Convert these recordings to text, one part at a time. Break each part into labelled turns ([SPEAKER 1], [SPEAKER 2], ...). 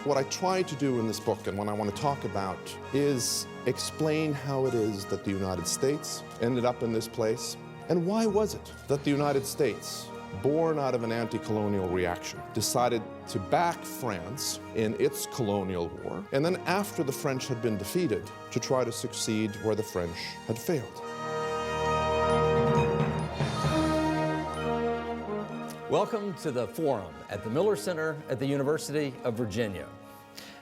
[SPEAKER 1] What I try to do in this book, and what I want to talk about, is explain how it is that the United States ended up in this place, and why was it that the United States, born out of an anti-colonial reaction, decided to back France in its colonial war, and then after the French had been defeated, to try to succeed where the French had failed.
[SPEAKER 2] Welcome to the Forum at the Miller Center at the University of Virginia.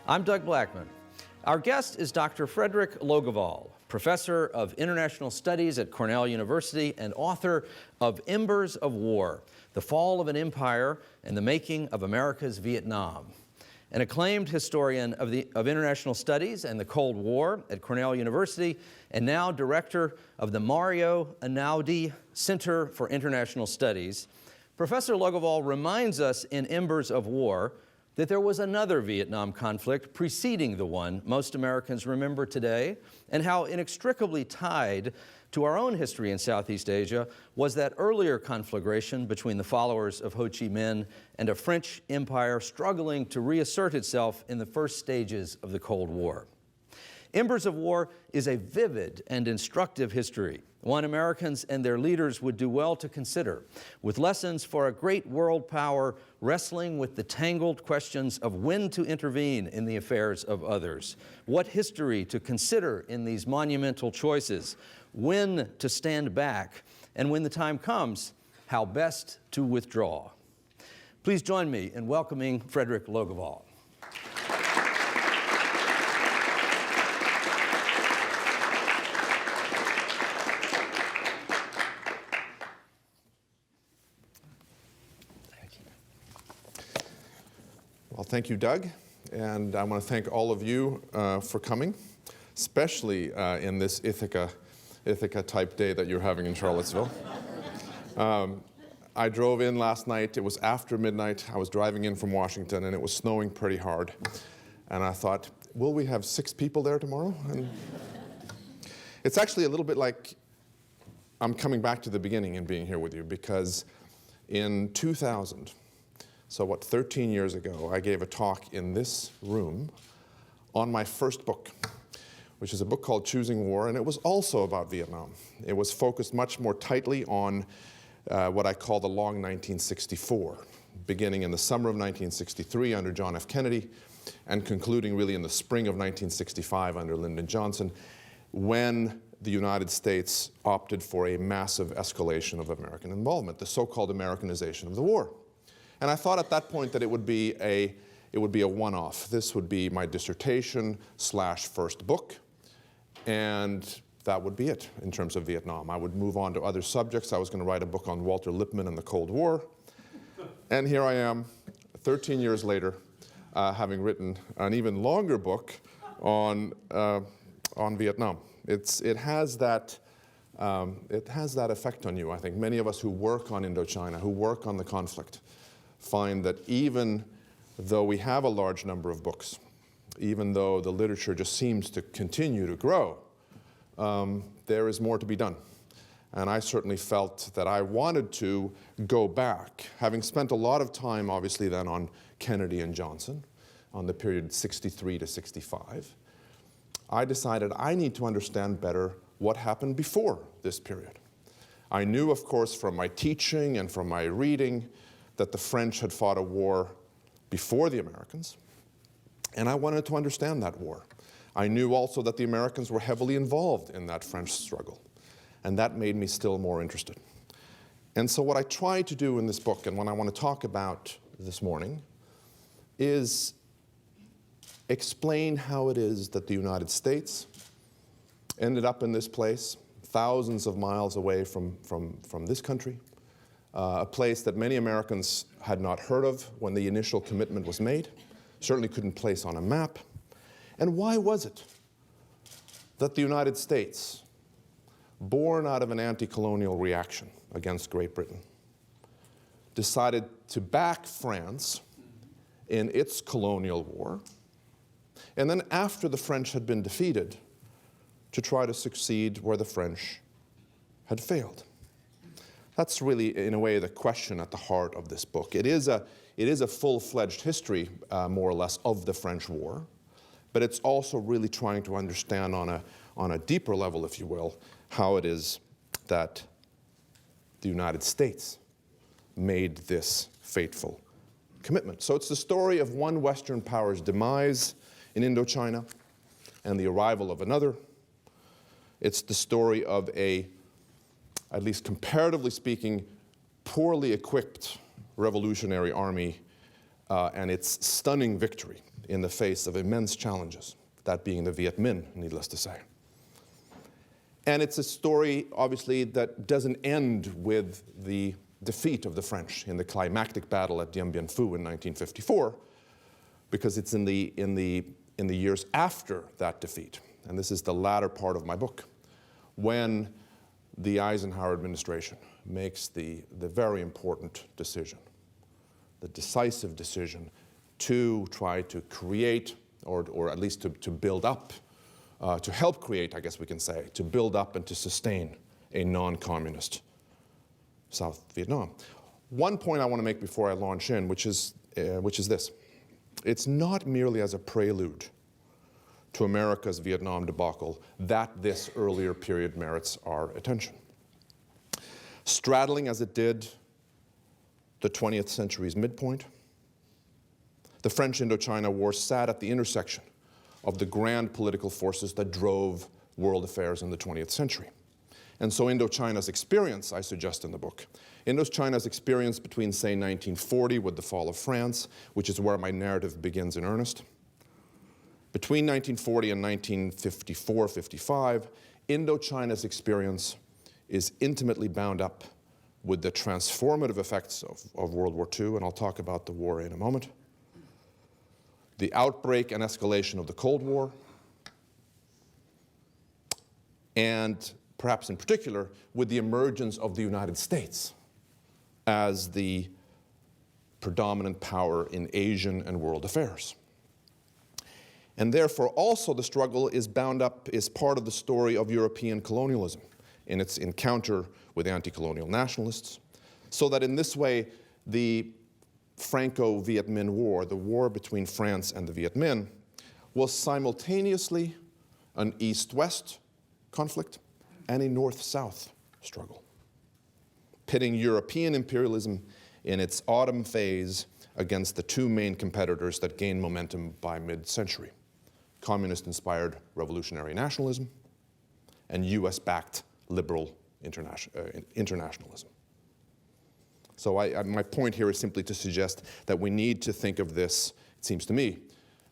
[SPEAKER 2] I'm Doug Blackman. Our guest is Dr. Frederick Logevall, Professor of International Studies at Cornell University and author of Embers of War, The Fall of an Empire and the Making of America's Vietnam. An acclaimed historian of international studies and the Cold War at Cornell University, and now director of the Mario Einaudi Center for International Studies, Professor Logevall reminds us in Embers of War that there was another Vietnam conflict preceding the one most Americans remember today, and how inextricably tied to our own history in Southeast Asia was that earlier conflagration between the followers of Ho Chi Minh and a French empire struggling to reassert itself in the first stages of the Cold War. Embers of War is a vivid and instructive history, one Americans and their leaders would do well to consider, with lessons for a great world power wrestling with the tangled questions of when to intervene in the affairs of others, what history to consider in these monumental choices, when to stand back, and when the time comes, how best to withdraw. Please join me in welcoming Frederick Logevall.
[SPEAKER 1] Well, thank you, Doug, and I want to thank all of you for coming, especially in this Ithaca-type day that you're having in Charlottesville. I drove in last night. It was after midnight. I was driving in from Washington, and it was snowing pretty hard. And I thought, will we have 6 people there tomorrow? And it's actually a little bit like I'm coming back to the beginning and being here with you, because in 2000, so 13 years ago, I gave a talk in this room on my first book, which is a book called Choosing War, and it was also about Vietnam. It was focused much more tightly on what I call the long 1964, beginning in the summer of 1963 under John F. Kennedy, and concluding really in the spring of 1965 under Lyndon Johnson, when the United States opted for a massive escalation of American involvement, the so-called Americanization of the war. And I thought at that point that it would be a one-off. This would be my dissertation / first book, and that would be it in terms of Vietnam. I would move on to other subjects. I was going to write a book on Walter Lippmann and the Cold War. And here I am, 13 years later, having written an even longer book on Vietnam. It has that effect on you, I think. Many of us who work on Indochina, who work on the conflict, find that even though we have a large number of books, even though the literature just seems to continue to grow, there is more to be done. And I certainly felt that I wanted to go back, having spent a lot of time, obviously, then on Kennedy and Johnson, on the period 63 to 65. I decided I need to understand better what happened before this period. I knew, of course, from my teaching and from my reading that the French had fought a war before the Americans, and I wanted to understand that war. I knew also that the Americans were heavily involved in that French struggle, and that made me still more interested. And so what I try to do in this book, and what I want to talk about this morning, is explain how it is that the United States ended up in this place, thousands of miles away from this country, a place that many Americans had not heard of when the initial commitment was made, certainly couldn't place on a map. And why was it that the United States, born out of an anti-colonial reaction against Great Britain, decided to back France in its colonial war, and then after the French had been defeated, to try to succeed where the French had failed? That's really, in a way, the question at the heart of this book. It is a full-fledged history, more or less, of the French War, but it's also really trying to understand on a deeper level, if you will, how it is that the United States made this fateful commitment. So it's the story of one Western power's demise in Indochina and the arrival of another. It's the story of a, at least comparatively speaking, poorly equipped revolutionary army and its stunning victory in the face of immense challenges, that being the Viet Minh, needless to say. And it's a story, obviously, that doesn't end with the defeat of the French in the climactic battle at Dien Bien Phu in 1954, because it's in the years after that defeat, and this is the latter part of my book, when the Eisenhower administration makes the very important decision, the decisive decision to try to create, or at least to build up, to help create, I guess we can say, to build up and to sustain a non-communist South Vietnam. One point I want to make before I launch in, which is this. It's not merely as a prelude to America's Vietnam debacle that this earlier period merits our attention. Straddling as it did the 20th century's midpoint, the French Indochina War sat at the intersection of the grand political forces that drove world affairs in the 20th century. And so Indochina's experience, I suggest in the book, Indochina's experience between, say, 1940 with the fall of France, which is where my narrative begins in earnest, between 1940 and 1954-55, Indochina's experience is intimately bound up with the transformative effects of World War II, and I'll talk about the war in a moment, the outbreak and escalation of the Cold War, and perhaps in particular, with the emergence of the United States as the predominant power in Asian and world affairs. And therefore, also the struggle is bound up, is part of the story of European colonialism in its encounter with anti-colonial nationalists, so that in this way, the Franco-Viet Minh War, the war between France and the Viet Minh, was simultaneously an East-West conflict and a North-South struggle, pitting European imperialism in its autumn phase against the two main competitors that gained momentum by mid-century: communist-inspired revolutionary nationalism and US-backed liberal internationalism. So my point here is simply to suggest that we need to think of this, it seems to me,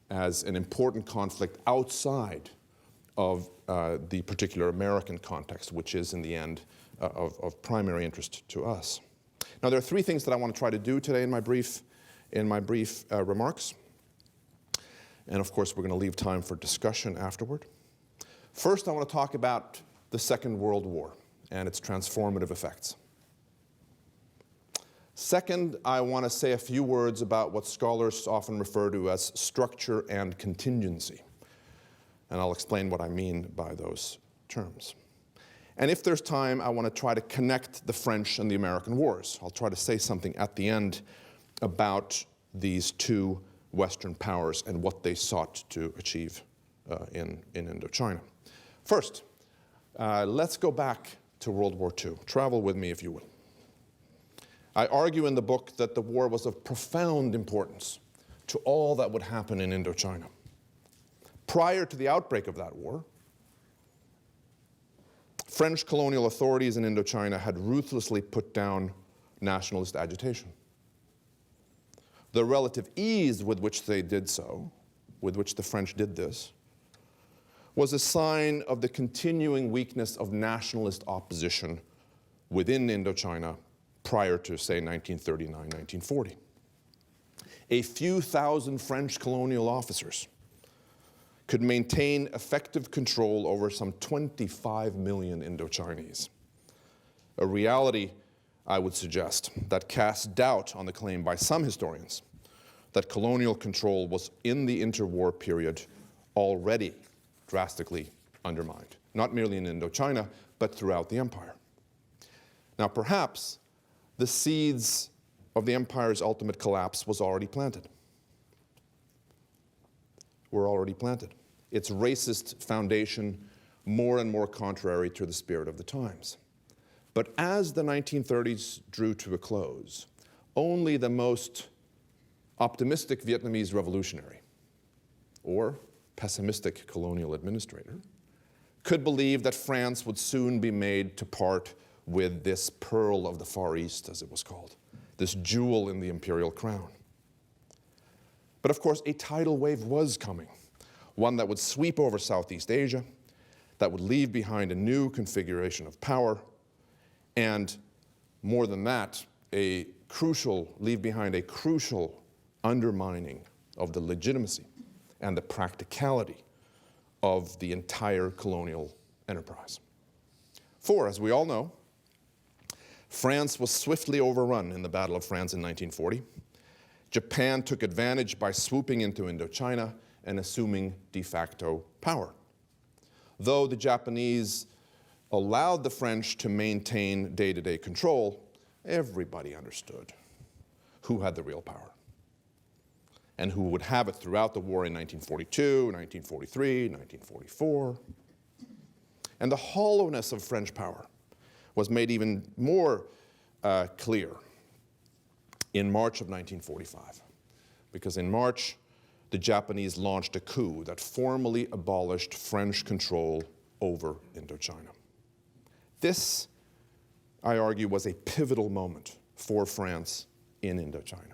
[SPEAKER 1] as an important conflict outside of the particular American context, which is in the end of primary interest to us. Now, there are three things that I want to try to do today in my brief remarks. And of course, we're going to leave time for discussion afterward. First, I want to talk about the Second World War and its transformative effects. Second, I want to say a few words about what scholars often refer to as structure and contingency. And I'll explain what I mean by those terms. And if there's time, I want to try to connect the French and the American wars. I'll try to say something at the end about these two Western powers and what they sought to achieve in Indochina. First, let's go back to World War II. Travel with me, if you will. I argue in the book that the war was of profound importance to all that would happen in Indochina. Prior to the outbreak of that war, French colonial authorities in Indochina had ruthlessly put down nationalist agitation. The relative ease with which they did so, with which the French did this, was a sign of the continuing weakness of nationalist opposition within Indochina prior to, say, 1939, 1940. A few thousand French colonial officers could maintain effective control over some 25 million Indochinese. A reality, I would suggest, that casts doubt on the claim by some historians that colonial control was in the interwar period already drastically undermined, not merely in Indochina, but throughout the empire. Now, perhaps the seeds of the empire's ultimate collapse was already planted. Were already planted. Its racist foundation more and more contrary to the spirit of the times. But as the 1930s drew to a close, only the most optimistic Vietnamese revolutionary or pessimistic colonial administrator could believe that France would soon be made to part with this pearl of the Far East, as it was called, this jewel in the imperial crown. But of course, a tidal wave was coming, one that would sweep over Southeast Asia, that would leave behind a new configuration of power, and more than that, leave behind a crucial undermining of the legitimacy and the practicality of the entire colonial enterprise. For, as we all know, France was swiftly overrun in the Battle of France in 1940. Japan took advantage by swooping into Indochina and assuming de facto power. Though the Japanese allowed the French to maintain day-to-day control, everybody understood who had the real power and who would have it throughout the war in 1942, 1943, 1944. And the hollowness of French power was made even more clear in March of 1945, because in March, the Japanese launched a coup that formally abolished French control over Indochina. This, I argue, was a pivotal moment for France in Indochina.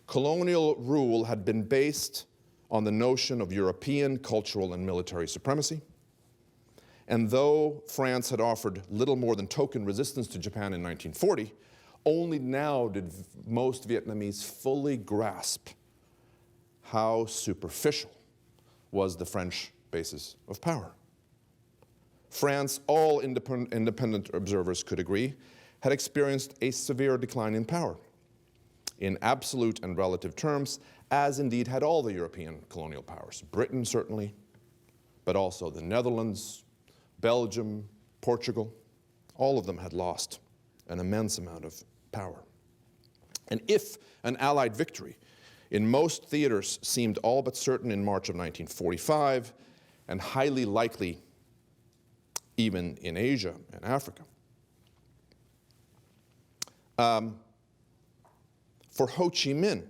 [SPEAKER 1] Colonial rule had been based on the notion of European cultural and military supremacy. And though France had offered little more than token resistance to Japan in 1940, only now did most Vietnamese fully grasp how superficial was the French basis of power. France, all independent observers could agree, had experienced a severe decline in power, in absolute and relative terms, as indeed had all the European colonial powers. Britain, certainly, but also the Netherlands, Belgium, Portugal, all of them had lost an immense amount of power. And if an Allied victory in most theaters seemed all but certain in March of 1945, and highly likely even in Asia and Africa, for Ho Chi Minh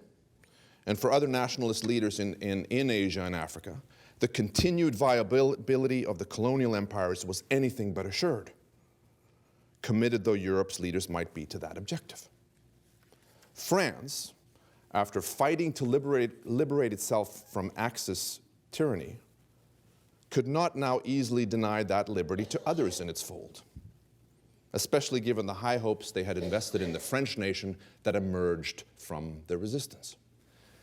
[SPEAKER 1] and for other nationalist leaders in Asia and Africa, the continued viability of the colonial empires was anything but assured, committed though Europe's leaders might be to that objective. France, after fighting to liberate itself from Axis tyranny, could not now easily deny that liberty to others in its fold, especially given the high hopes they had invested in the French nation that emerged from their resistance.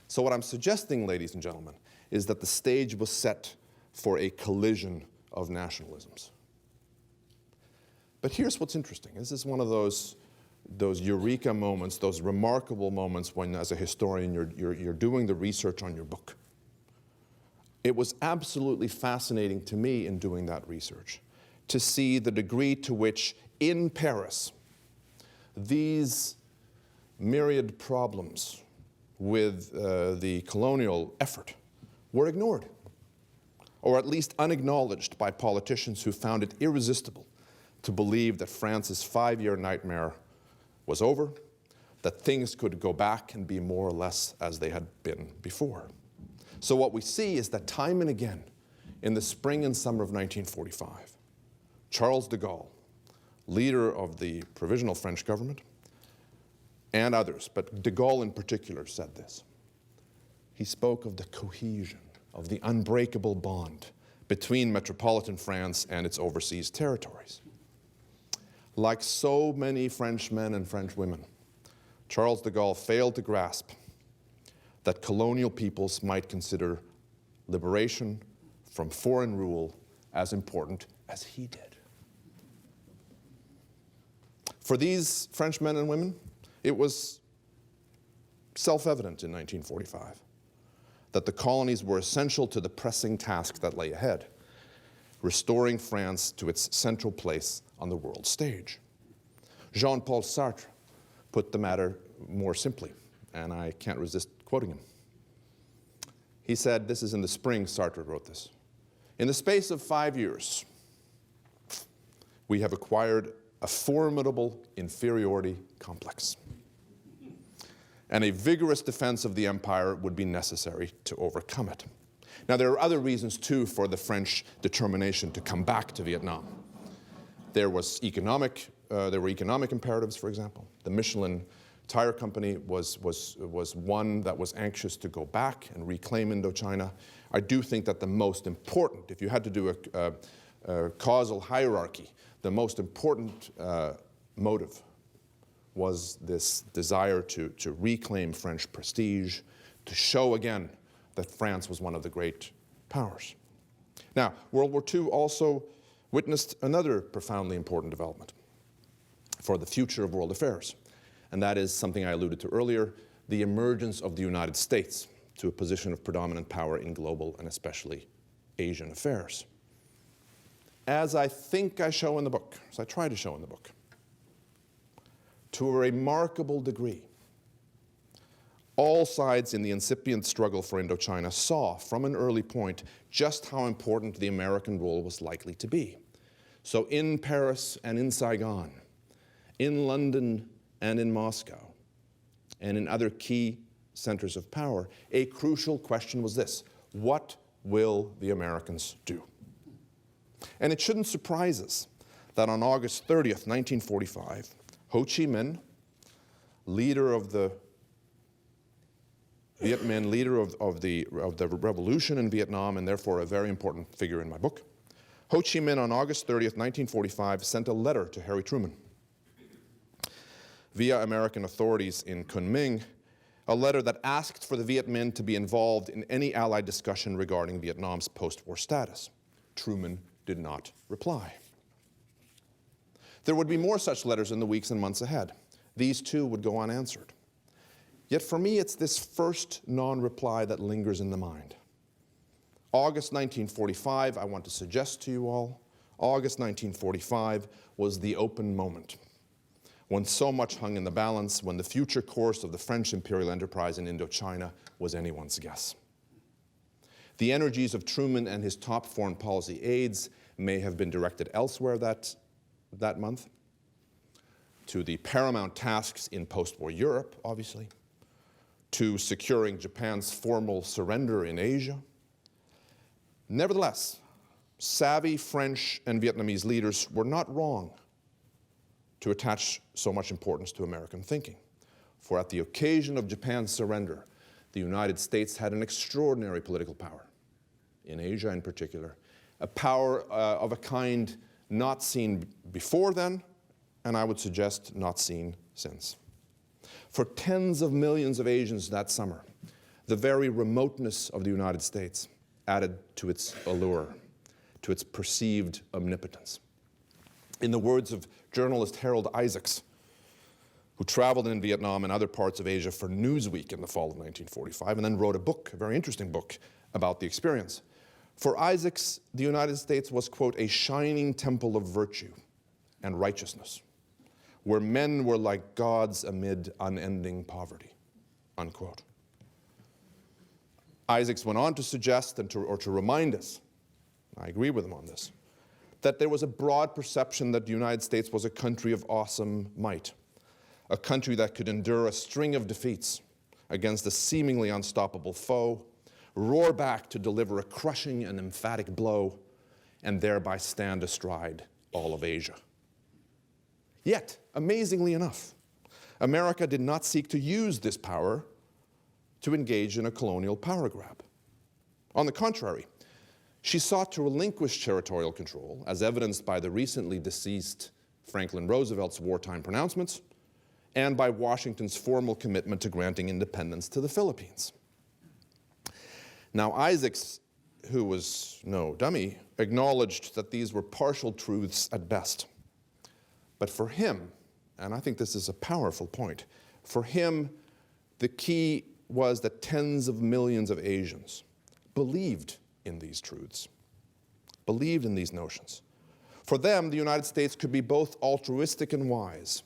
[SPEAKER 1] So what I'm suggesting, ladies and gentlemen, is that the stage was set for a collision of nationalisms. But here's what's interesting. This is one of those eureka moments, those remarkable moments when, as a historian, you're doing the research on your book. It was absolutely fascinating to me in doing that research to see the degree to which, in Paris, these myriad problems with the colonial effort were ignored, or at least unacknowledged by politicians who found it irresistible to believe that France's 5-year nightmare was over, that things could go back and be more or less as they had been before. So what we see is that time and again, in the spring and summer of 1945, Charles de Gaulle, leader of the Provisional French government, and others, but de Gaulle in particular said this. He spoke of the cohesion, of the unbreakable bond between metropolitan France and its overseas territories. Like so many French men and French women, Charles de Gaulle failed to grasp that colonial peoples might consider liberation from foreign rule as important as he did. For these French men and women, it was self-evident in 1945 that the colonies were essential to the pressing task that lay ahead, restoring France to its central place on the world stage. Jean-Paul Sartre put the matter more simply, and I can't resist quoting him. He said, this is in the spring, Sartre wrote this, "In the space of 5 years, we have acquired a formidable inferiority complex, and a vigorous defense of the empire would be necessary to overcome it." Now, there are other reasons, too, for the French determination to come back to Vietnam. There were economic imperatives, for example. The Michelin Tire Company was one that was anxious to go back and reclaim Indochina. I do think that the most important, if you had to do a causal hierarchy, the most important motive was this desire to reclaim French prestige, to show again that France was one of the great powers. Now, World War II also witnessed another profoundly important development for the future of world affairs, and that is something I alluded to earlier, the emergence of the United States to a position of predominant power in global and especially Asian affairs. As I think I show in the book, as I try to show in the book, to a remarkable degree, all sides in the incipient struggle for Indochina saw from an early point just how important the American role was likely to be. So in Paris and in Saigon, in London and in Moscow, and in other key centers of power, a crucial question was this: what will the Americans do? And it shouldn't surprise us that on August 30th, 1945, Ho Chi Minh, leader of the Viet Minh, leader of the revolution in Vietnam, and therefore a very important figure in my book, Ho Chi Minh on August 30th, 1945, sent a letter to Harry Truman via American authorities in Kunming, a letter that asked for the Viet Minh to be involved in any Allied discussion regarding Vietnam's post-war status. Truman did not reply. There would be more such letters in the weeks and months ahead. These too would go unanswered. Yet for me, it's this first non-reply that lingers in the mind. August 1945, I want to suggest to you all, August 1945 was the open moment, when so much hung in the balance, when the future course of the French imperial enterprise in Indochina was anyone's guess. The energies of Truman and his top foreign policy aides may have been directed elsewhere that month, to the paramount tasks in post-war Europe, obviously, to securing Japan's formal surrender in Asia. Nevertheless, savvy French and Vietnamese leaders were not wrong to attach so much importance to American thinking. For at the occasion of Japan's surrender, the United States had an extraordinary political power, in Asia in particular, a power of a kind not seen before then, and I would suggest not seen since. For tens of millions of Asians that summer, the very remoteness of the United States added to its allure, to its perceived omnipotence. In the words of journalist Harold Isaacs, who traveled in Vietnam and other parts of Asia for Newsweek in the fall of 1945, and then wrote a book, a very interesting book, about the experience. For Isaacs, the United States was, quote, a shining temple of virtue and righteousness, where men were like gods amid unending poverty, unquote. Isaacs went on to suggest or to remind us, I agree with him on this, that there was a broad perception that the United States was a country of awesome might, a country that could endure a string of defeats against a seemingly unstoppable foe, roar back to deliver a crushing and emphatic blow, and thereby stand astride all of Asia. Yet, amazingly enough, America did not seek to use this power to engage in a colonial power grab. On the contrary, she sought to relinquish territorial control, as evidenced by the recently deceased Franklin Roosevelt's wartime pronouncements, and by Washington's formal commitment to granting independence to the Philippines. Now, Isaacs, who was no dummy, acknowledged that these were partial truths at best. But for him, and I think this is a powerful point, for him, the key was that tens of millions of Asians believed in these truths, believed in these notions. For them, the United States could be both altruistic and wise,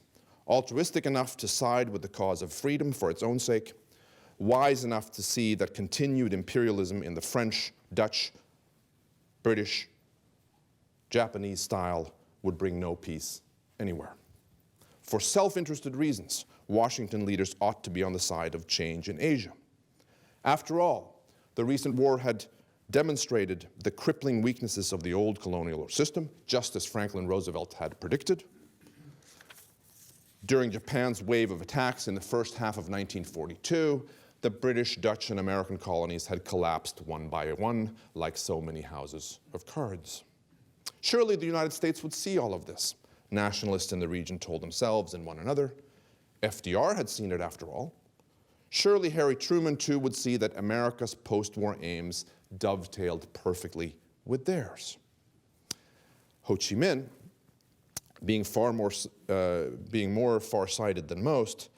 [SPEAKER 1] altruistic enough to side with the cause of freedom for its own sake, wise enough to see that continued imperialism in the French, Dutch, British, Japanese style would bring no peace anywhere. For self-interested reasons, Washington leaders ought to be on the side of change in Asia. After all, the recent war had demonstrated the crippling weaknesses of the old colonial system, just as Franklin Roosevelt had predicted. During Japan's wave of attacks in the first half of 1942, the British, Dutch, and American colonies had collapsed one by one, like so many houses of cards. Surely the United States would see all of this. Nationalists in the region told themselves and one another. FDR had seen it after all. Surely Harry Truman, too, would see that America's post-war aims dovetailed perfectly with theirs. Ho Chi Minh, being more far-sighted than most,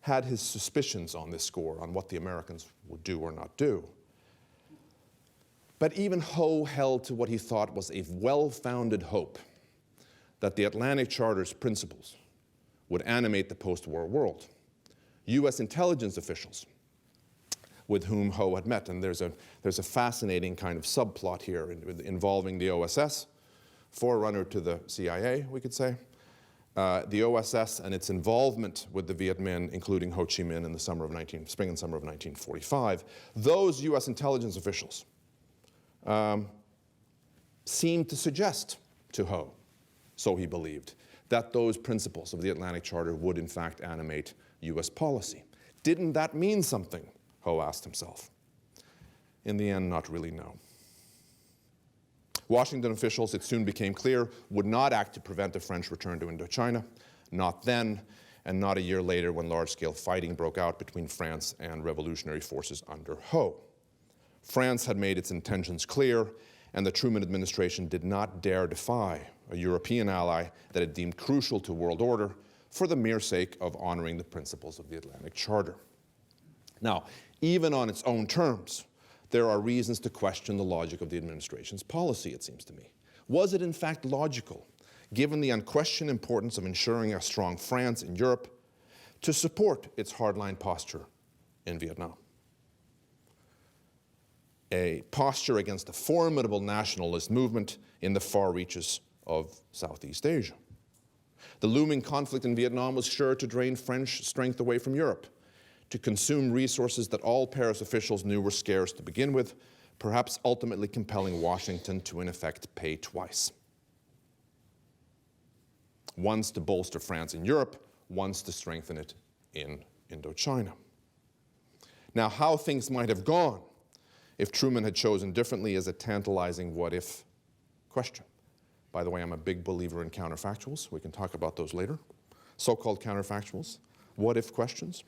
[SPEAKER 1] had his suspicions on this score, on what the Americans would do or not do. But even Ho held to what he thought was a well-founded hope that the Atlantic Charter's principles would animate the post-war world. US intelligence officials with whom Ho had met, and there's a fascinating kind of subplot here involving the OSS, forerunner to the CIA, we could say, the OSS and its involvement with the Viet Minh, including Ho Chi Minh in the spring and summer of 1945. Those US intelligence officials seemed to suggest to Ho, so he believed, that those principles of the Atlantic Charter would in fact animate US policy. Didn't that mean something? Ho asked himself. In the end, not really, no. Washington officials, it soon became clear, would not act to prevent the French return to Indochina, not then, and not a year later when large-scale fighting broke out between France and revolutionary forces under Ho. France had made its intentions clear, and the Truman administration did not dare defy a European ally that it deemed crucial to world order for the mere sake of honoring the principles of the Atlantic Charter. Now, even on its own terms, there are reasons to question the logic of the administration's policy, it seems to me. Was it in fact logical, given the unquestioned importance of ensuring a strong France in Europe, to support its hardline posture in Vietnam? A posture against a formidable nationalist movement in the far reaches of Southeast Asia. The looming conflict in Vietnam was sure to drain French strength away from Europe, to consume resources that all Paris officials knew were scarce to begin with, perhaps ultimately compelling Washington to, in effect, pay twice. Once to bolster France in Europe, once to strengthen it in Indochina. Now, how things might have gone if Truman had chosen differently is a tantalizing what-if question. By the way, I'm a big believer in counterfactuals. We can talk about those later. So-called counterfactuals, what-if questions.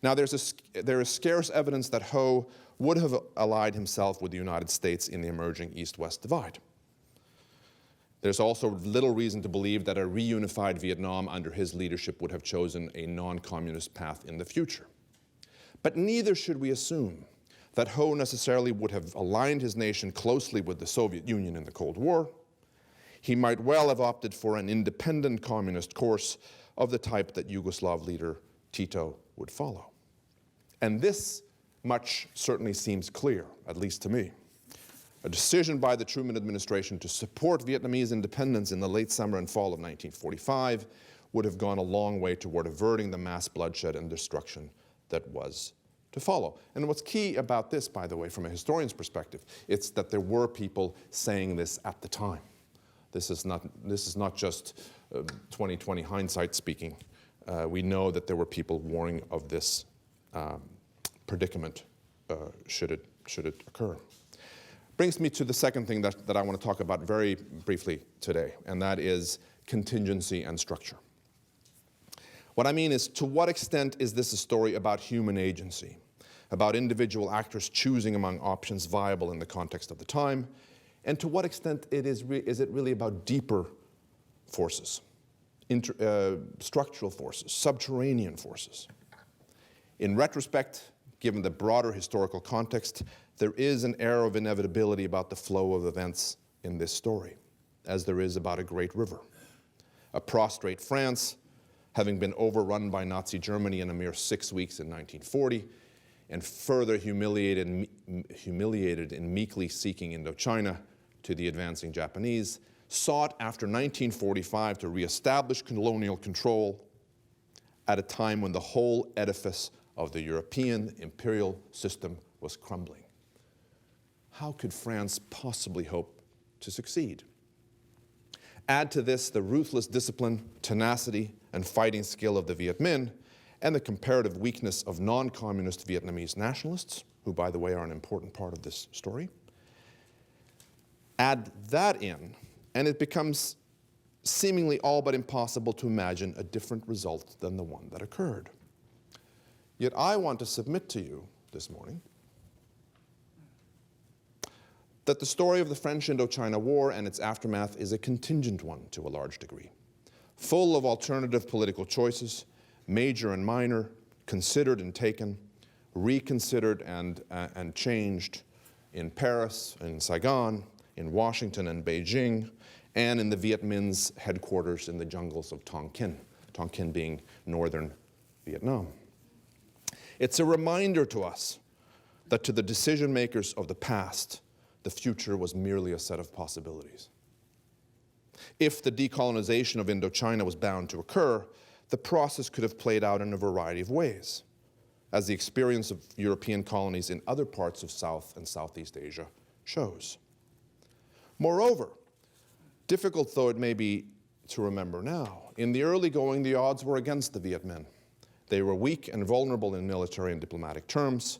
[SPEAKER 1] Now, there is scarce evidence that Ho would have allied himself with the United States in the emerging East-West divide. There's also little reason to believe that a reunified Vietnam under his leadership would have chosen a non-communist path in the future. But neither should we assume that Ho necessarily would have aligned his nation closely with the Soviet Union in the Cold War. He might well have opted for an independent communist course of the type that Yugoslav leader Tito would follow. And this much certainly seems clear, at least to me. A decision by the Truman administration to support Vietnamese independence in the late summer and fall of 1945 would have gone a long way toward averting the mass bloodshed and destruction that was to follow. And what's key about this, by the way, from a historian's perspective, it's that there were people saying this at the time. This is not just 20/20 hindsight speaking. We know that there were people warning of this predicament should it occur. Brings me to the second thing that I want to talk about very briefly today, and that is contingency and structure. What I mean is, to what extent is this a story about human agency, about individual actors choosing among options viable in the context of the time, and to what extent is it really about deeper forces, structural forces, subterranean forces? In retrospect, given the broader historical context, there is an air of inevitability about the flow of events in this story, as there is about a great river. A prostrate France, having been overrun by Nazi Germany in a mere 6 weeks in 1940, and further humiliated in meekly seeking Indochina to the advancing Japanese, sought after 1945 to reestablish colonial control at a time when the whole edifice of the European imperial system was crumbling. How could France possibly hope to succeed? Add to this the ruthless discipline, tenacity, and fighting skill of the Viet Minh, and the comparative weakness of non-communist Vietnamese nationalists, who, by the way, are an important part of this story. Add that in, and it becomes seemingly all but impossible to imagine a different result than the one that occurred. Yet I want to submit to you this morning that the story of the French Indochina War and its aftermath is a contingent one to a large degree, full of alternative political choices, major and minor, considered and taken, reconsidered and changed in Paris, in Saigon, in Washington and Beijing, and in the Viet Minh's headquarters in the jungles of Tonkin, Tonkin being northern Vietnam. It's a reminder to us that to the decision makers of the past, the future was merely a set of possibilities. If the decolonization of Indochina was bound to occur, the process could have played out in a variety of ways, as the experience of European colonies in other parts of South and Southeast Asia shows. Moreover, difficult though it may be to remember now, in the early going, the odds were against the Viet Minh. They were weak and vulnerable in military and diplomatic terms,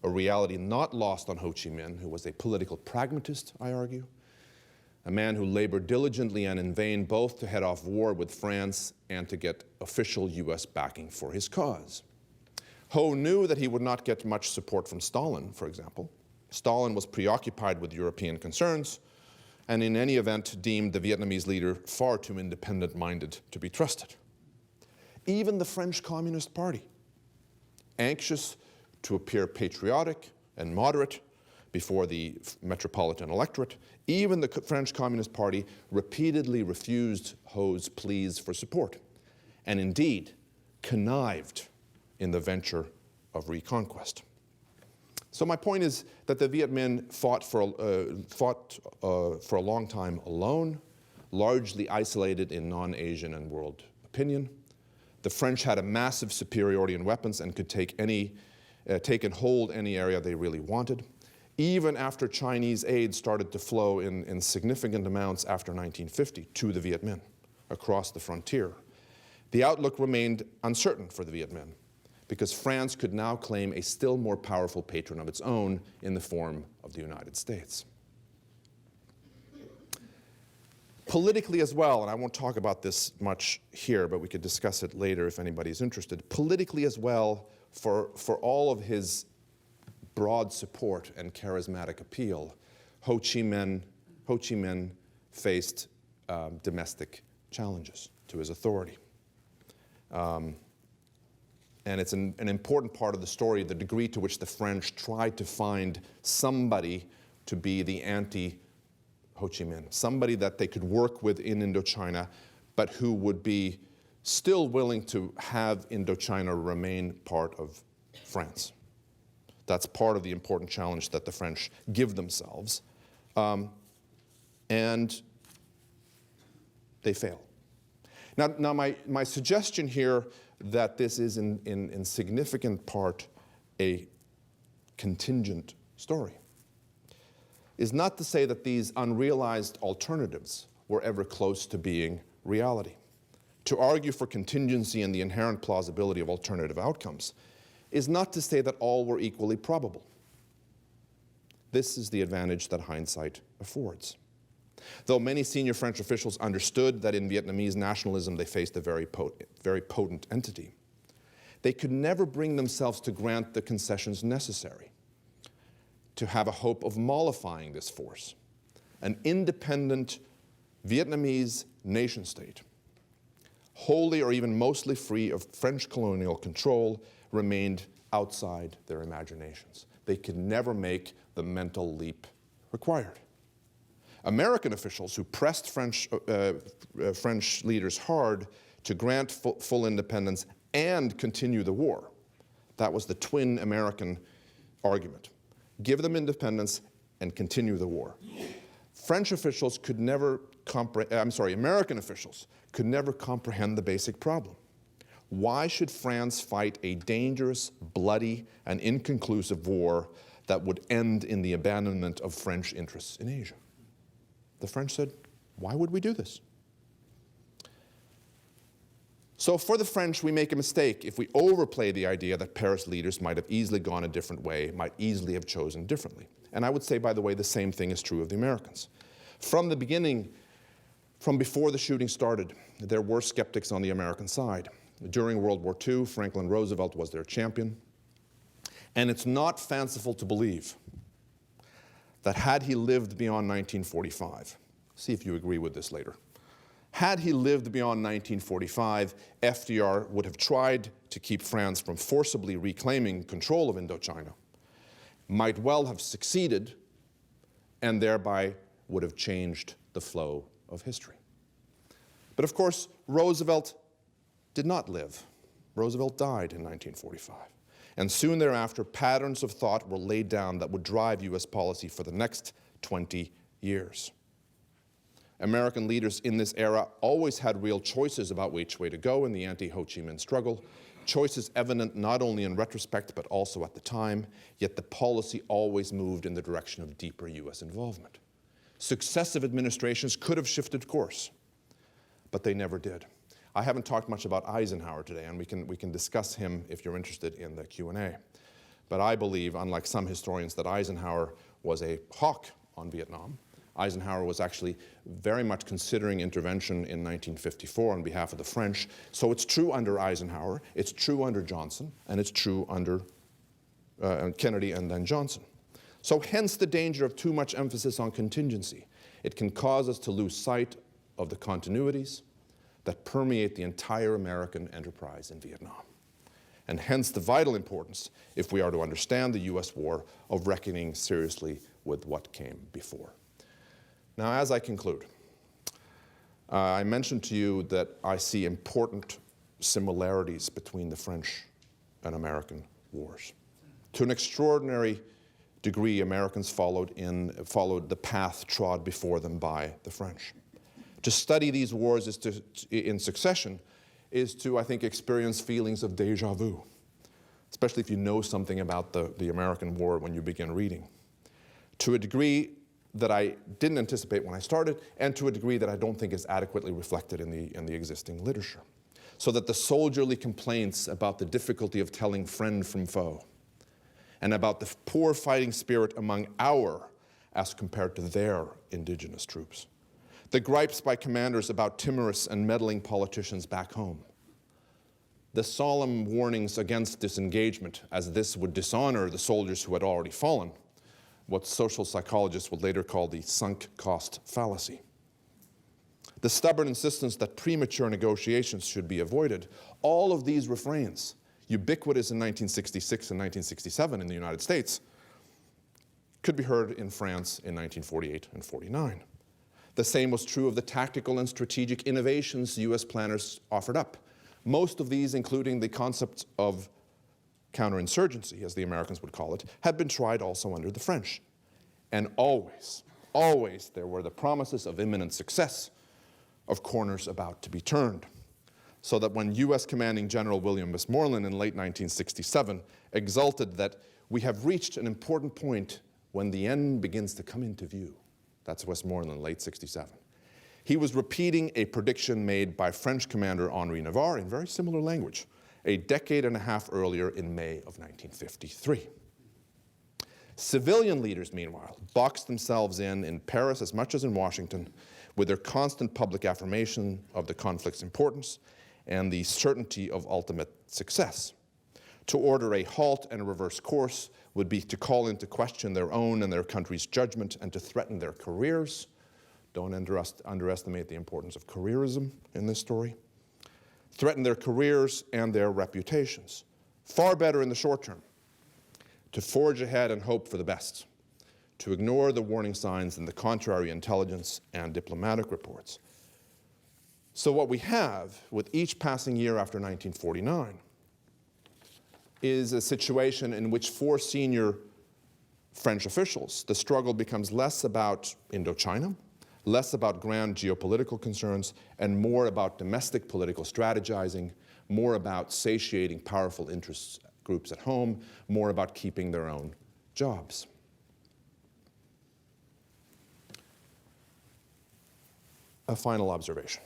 [SPEAKER 1] a reality not lost on Ho Chi Minh, who was a political pragmatist, I argue, a man who labored diligently and in vain both to head off war with France and to get official US backing for his cause. Ho knew that he would not get much support from Stalin, for example. Stalin was preoccupied with European concerns, and in any event deemed the Vietnamese leader far too independent-minded to be trusted. Even the French Communist Party, anxious to appear patriotic and moderate before the metropolitan electorate, even the French Communist Party repeatedly refused Ho's pleas for support, and indeed connived in the venture of reconquest. So my point is that the Viet Minh fought for a long time alone, largely isolated in non-Asian and world opinion. The French had a massive superiority in weapons and could take and hold any area they really wanted. Even after Chinese aid started to flow in significant amounts after 1950 to the Viet Minh across the frontier, the outlook remained uncertain for the Viet Minh, because France could now claim a still more powerful patron of its own in the form of the United States. Politically as well, and I won't talk about this much here, but we could discuss it later if anybody's interested. Politically as well, for all of his broad support and charismatic appeal, Ho Chi Minh faced domestic challenges to his authority. And it's an important part of the story, the degree to which the French tried to find somebody to be the anti-Ho Chi Minh, somebody that they could work with in Indochina, but who would be still willing to have Indochina remain part of France. That's part of the important challenge that the French give themselves. And they fail. Now my suggestion here that this is in significant part a contingent story is not to say that these unrealized alternatives were ever close to being reality. To argue for contingency and the inherent plausibility of alternative outcomes is not to say that all were equally probable. This is the advantage that hindsight affords. Though many senior French officials understood that in Vietnamese nationalism they faced a very potent entity, they could never bring themselves to grant the concessions necessary to have a hope of mollifying this force. An independent Vietnamese nation-state, wholly or even mostly free of French colonial control, remained outside their imaginations. They could never make the mental leap required. American officials who pressed French leaders hard to grant full independence and continue the war. That was the twin American argument. Give them independence and continue the war. French officials could never American officials could never comprehend the basic problem. Why should France fight a dangerous, bloody, and inconclusive war that would end in the abandonment of French interests in Asia? The French said, why would we do this? So for the French, we make a mistake if we overplay the idea that Paris leaders might have easily gone a different way, might easily have chosen differently. And I would say, by the way, the same thing is true of the Americans. From the beginning, from before the shooting started, there were skeptics on the American side. During World War II, Franklin Roosevelt was their champion. And it's not fanciful to believe that had he lived beyond 1945, see if you agree with this later, had he lived beyond 1945, FDR would have tried to keep France from forcibly reclaiming control of Indochina, might well have succeeded, and thereby would have changed the flow of history. But of course, Roosevelt did not live. Roosevelt died in 1945. And soon thereafter, patterns of thought were laid down that would drive US policy for the next 20 years. American leaders in this era always had real choices about which way to go in the anti-Ho Chi Minh struggle, choices evident not only in retrospect but also at the time, yet the policy always moved in the direction of deeper US involvement. Successive administrations could have shifted course, but they never did. I haven't talked much about Eisenhower today, and we can discuss him if you're interested in the Q&A. But I believe, unlike some historians, that Eisenhower was a hawk on Vietnam. Eisenhower was actually very much considering intervention in 1954 on behalf of the French. So it's true under Eisenhower, it's true under Johnson, and it's true under Kennedy and then Johnson. So hence the danger of too much emphasis on contingency. It can cause us to lose sight of the continuities that permeate the entire American enterprise in Vietnam. And hence the vital importance, if we are to understand the US war, of reckoning seriously with what came before. Now, as I conclude, I mentioned to you that I see important similarities between the French and American wars. To an extraordinary degree, Americans followed the path trod before them by the French. To study these wars in succession is to, I think, experience feelings of déjà vu, especially if you know something about the American war when you begin reading. To a degree that I didn't anticipate when I started, and to a degree that I don't think is adequately reflected in the existing literature. So that the soldierly complaints about the difficulty of telling friend from foe, and about the poor fighting spirit among our, as compared to their, indigenous troops. The gripes by commanders about timorous and meddling politicians back home. The solemn warnings against disengagement, as this would dishonor the soldiers who had already fallen, what social psychologists would later call the sunk cost fallacy. The stubborn insistence that premature negotiations should be avoided. All of these refrains, ubiquitous in 1966 and 1967 in the United States, could be heard in France in 1948 and 49. The same was true of the tactical and strategic innovations US planners offered up. Most of these, including the concept of counterinsurgency, as the Americans would call it, had been tried also under the French. And always, always there were the promises of imminent success, of corners about to be turned. So that when US Commanding General William Westmoreland in late 1967 exulted that we have reached an important point when the end begins to come into view. That's Westmoreland, late 67. He was repeating a prediction made by French commander Henri Navarre in very similar language, a decade and a half earlier in May of 1953. Civilian leaders, meanwhile, boxed themselves in Paris as much as in Washington, with their constant public affirmation of the conflict's importance and the certainty of ultimate success. To order a halt and a reverse course would be to call into question their own and their country's judgment and to threaten their careers. Don't underestimate the importance of careerism in this story. Threaten their careers and their reputations. Far better in the short term to forge ahead and hope for the best, to ignore the warning signs and the contrary intelligence and diplomatic reports. So what we have with each passing year after 1949 is a situation in which for senior French officials, the struggle becomes less about Indochina, less about grand geopolitical concerns, and more about domestic political strategizing, more about satiating powerful interest groups at home, more about keeping their own jobs. A final observation.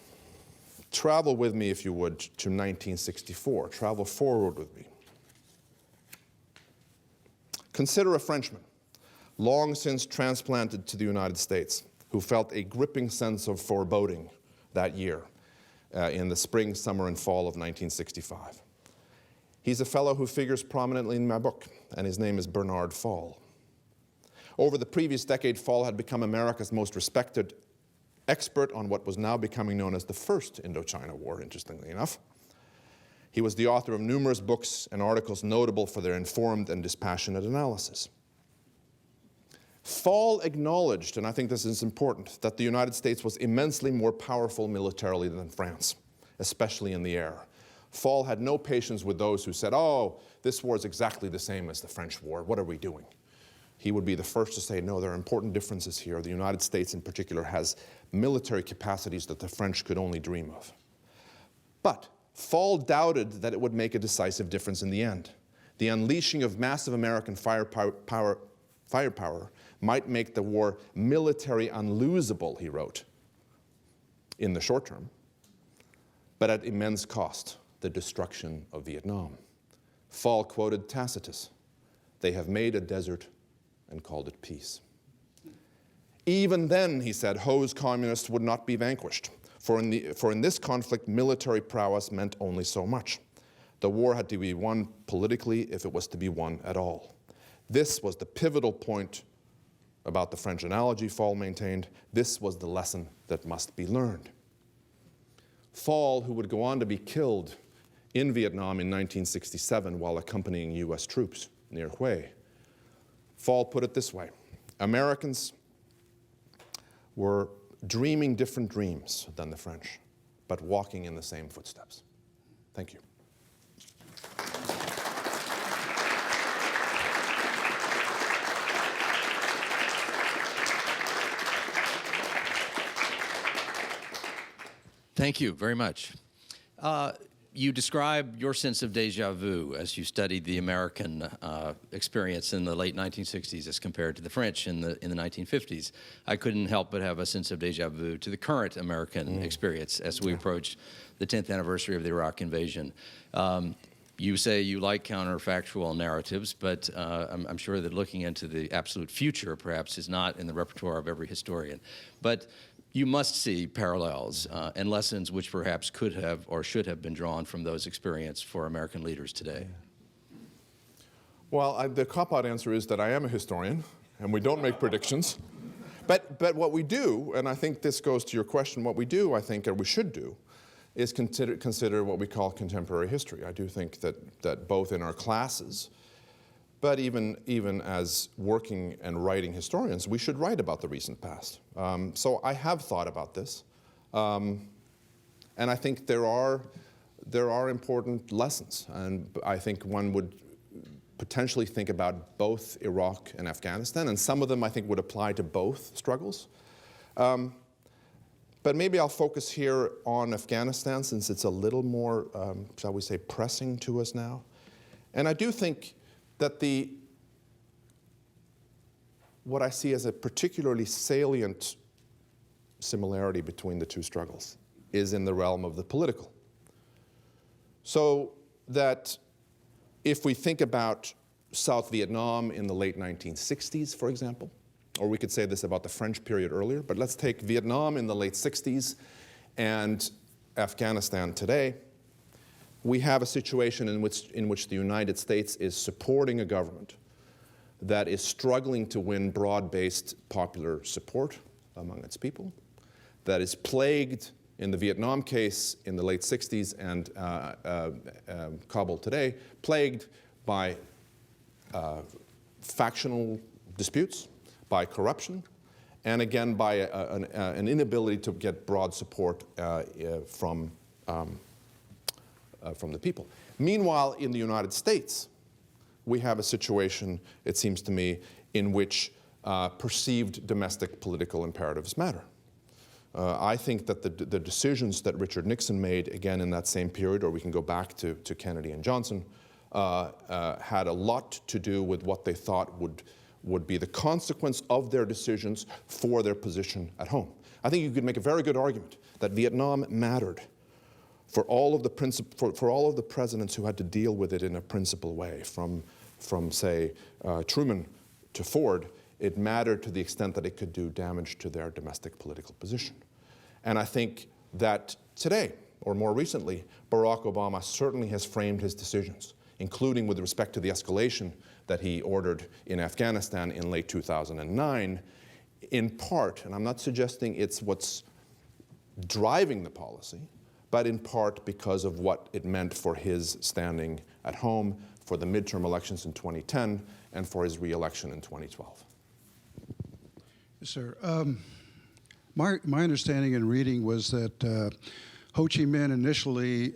[SPEAKER 1] Travel with me, if you would, to 1964. Travel forward with me. Consider a Frenchman, long since transplanted to the United States, who felt a gripping sense of foreboding that year in the spring, summer, and fall of 1965. He's a fellow who figures prominently in my book, and his name is Bernard Fall. Over the previous decade, Fall had become America's most respected expert on what was now becoming known as the First Indochina War, interestingly enough. He was the author of numerous books and articles notable for their informed and dispassionate analysis. Fall acknowledged, and I think this is important, that the United States was immensely more powerful militarily than France, especially in the air. Fall had no patience with those who said, oh, this war is exactly the same as the French war, what are we doing? He would be the first to say, no, there are important differences here. The United States in particular has military capacities that the French could only dream of. But Fall doubted that it would make a decisive difference in the end. The unleashing of massive American firepower might make the war military unlosable, he wrote, in the short term, but at immense cost, the destruction of Vietnam. Fall quoted Tacitus, "They have made a desert and called it peace." Even then, he said, Ho's communists would not be vanquished, for in this conflict, military prowess meant only so much. The war had to be won politically if it was to be won at all. This was the pivotal point about the French analogy, Fall maintained. This was the lesson that must be learned. Fall, who would go on to be killed in Vietnam in 1967 while accompanying US troops near Hue, Fall put it this way: Americans were dreaming different dreams than the French, but walking in the same footsteps. Thank you.
[SPEAKER 2] Thank you very much. You describe your sense of déjà vu as you studied the American experience in the late 1960s as compared to the French in the 1950s. I couldn't help but have a sense of déjà vu to the current American experience as we approach the 10th anniversary of the Iraq invasion. You say you like counterfactual narratives, but I'm sure that looking into the absolute future perhaps is not in the repertoire of every historian. But you must see parallels and lessons which perhaps could have or should have been drawn from those experiences for American leaders today.
[SPEAKER 1] Well, the cop-out answer is that I am a historian, and we don't make predictions. But what we do, and I think this goes to your question, what we do, I think, or we should do, is consider what we call contemporary history. I do think that both in our classes, but even as working and writing historians, we should write about the recent past. So I have thought about this, and I think there are important lessons, and I think one would potentially think about both Iraq and Afghanistan, and some of them I think would apply to both struggles. But maybe I'll focus here on Afghanistan since it's a little more, shall we say, pressing to us now. And I do think that what I see as a particularly salient similarity between the two struggles is in the realm of the political. So that if we think about South Vietnam in the late 1960s, for example, or we could say this about the French period earlier, but let's take Vietnam in the late 60s and Afghanistan today. We have a situation in which the United States is supporting a government that is struggling to win broad-based popular support among its people, that is plagued, in the Vietnam case in the late 60s and Kabul today, plagued by factional disputes, by corruption, and again by an inability to get broad support from the people. Meanwhile, in the United States, we have a situation, it seems to me, in which perceived domestic political imperatives matter. I think that the decisions that Richard Nixon made, again in that same period, or we can go back to Kennedy and Johnson, had a lot to do with what they thought would be the consequence of their decisions for their position at home. I think you could make a very good argument that Vietnam mattered for all of the presidents who had to deal with it in a principled way, from say Truman to Ford. It mattered to the extent that it could do damage to their domestic political position. And I think that today, or more recently, Barack Obama certainly has framed his decisions, including with respect to the escalation that he ordered in Afghanistan in late 2009, in part, and I'm not suggesting it's what's driving the policy, but in part because of what it meant for his standing at home, for the midterm elections in 2010, and for his re-election in 2012.
[SPEAKER 3] Yes, sir. My understanding in reading was that Ho Chi Minh initially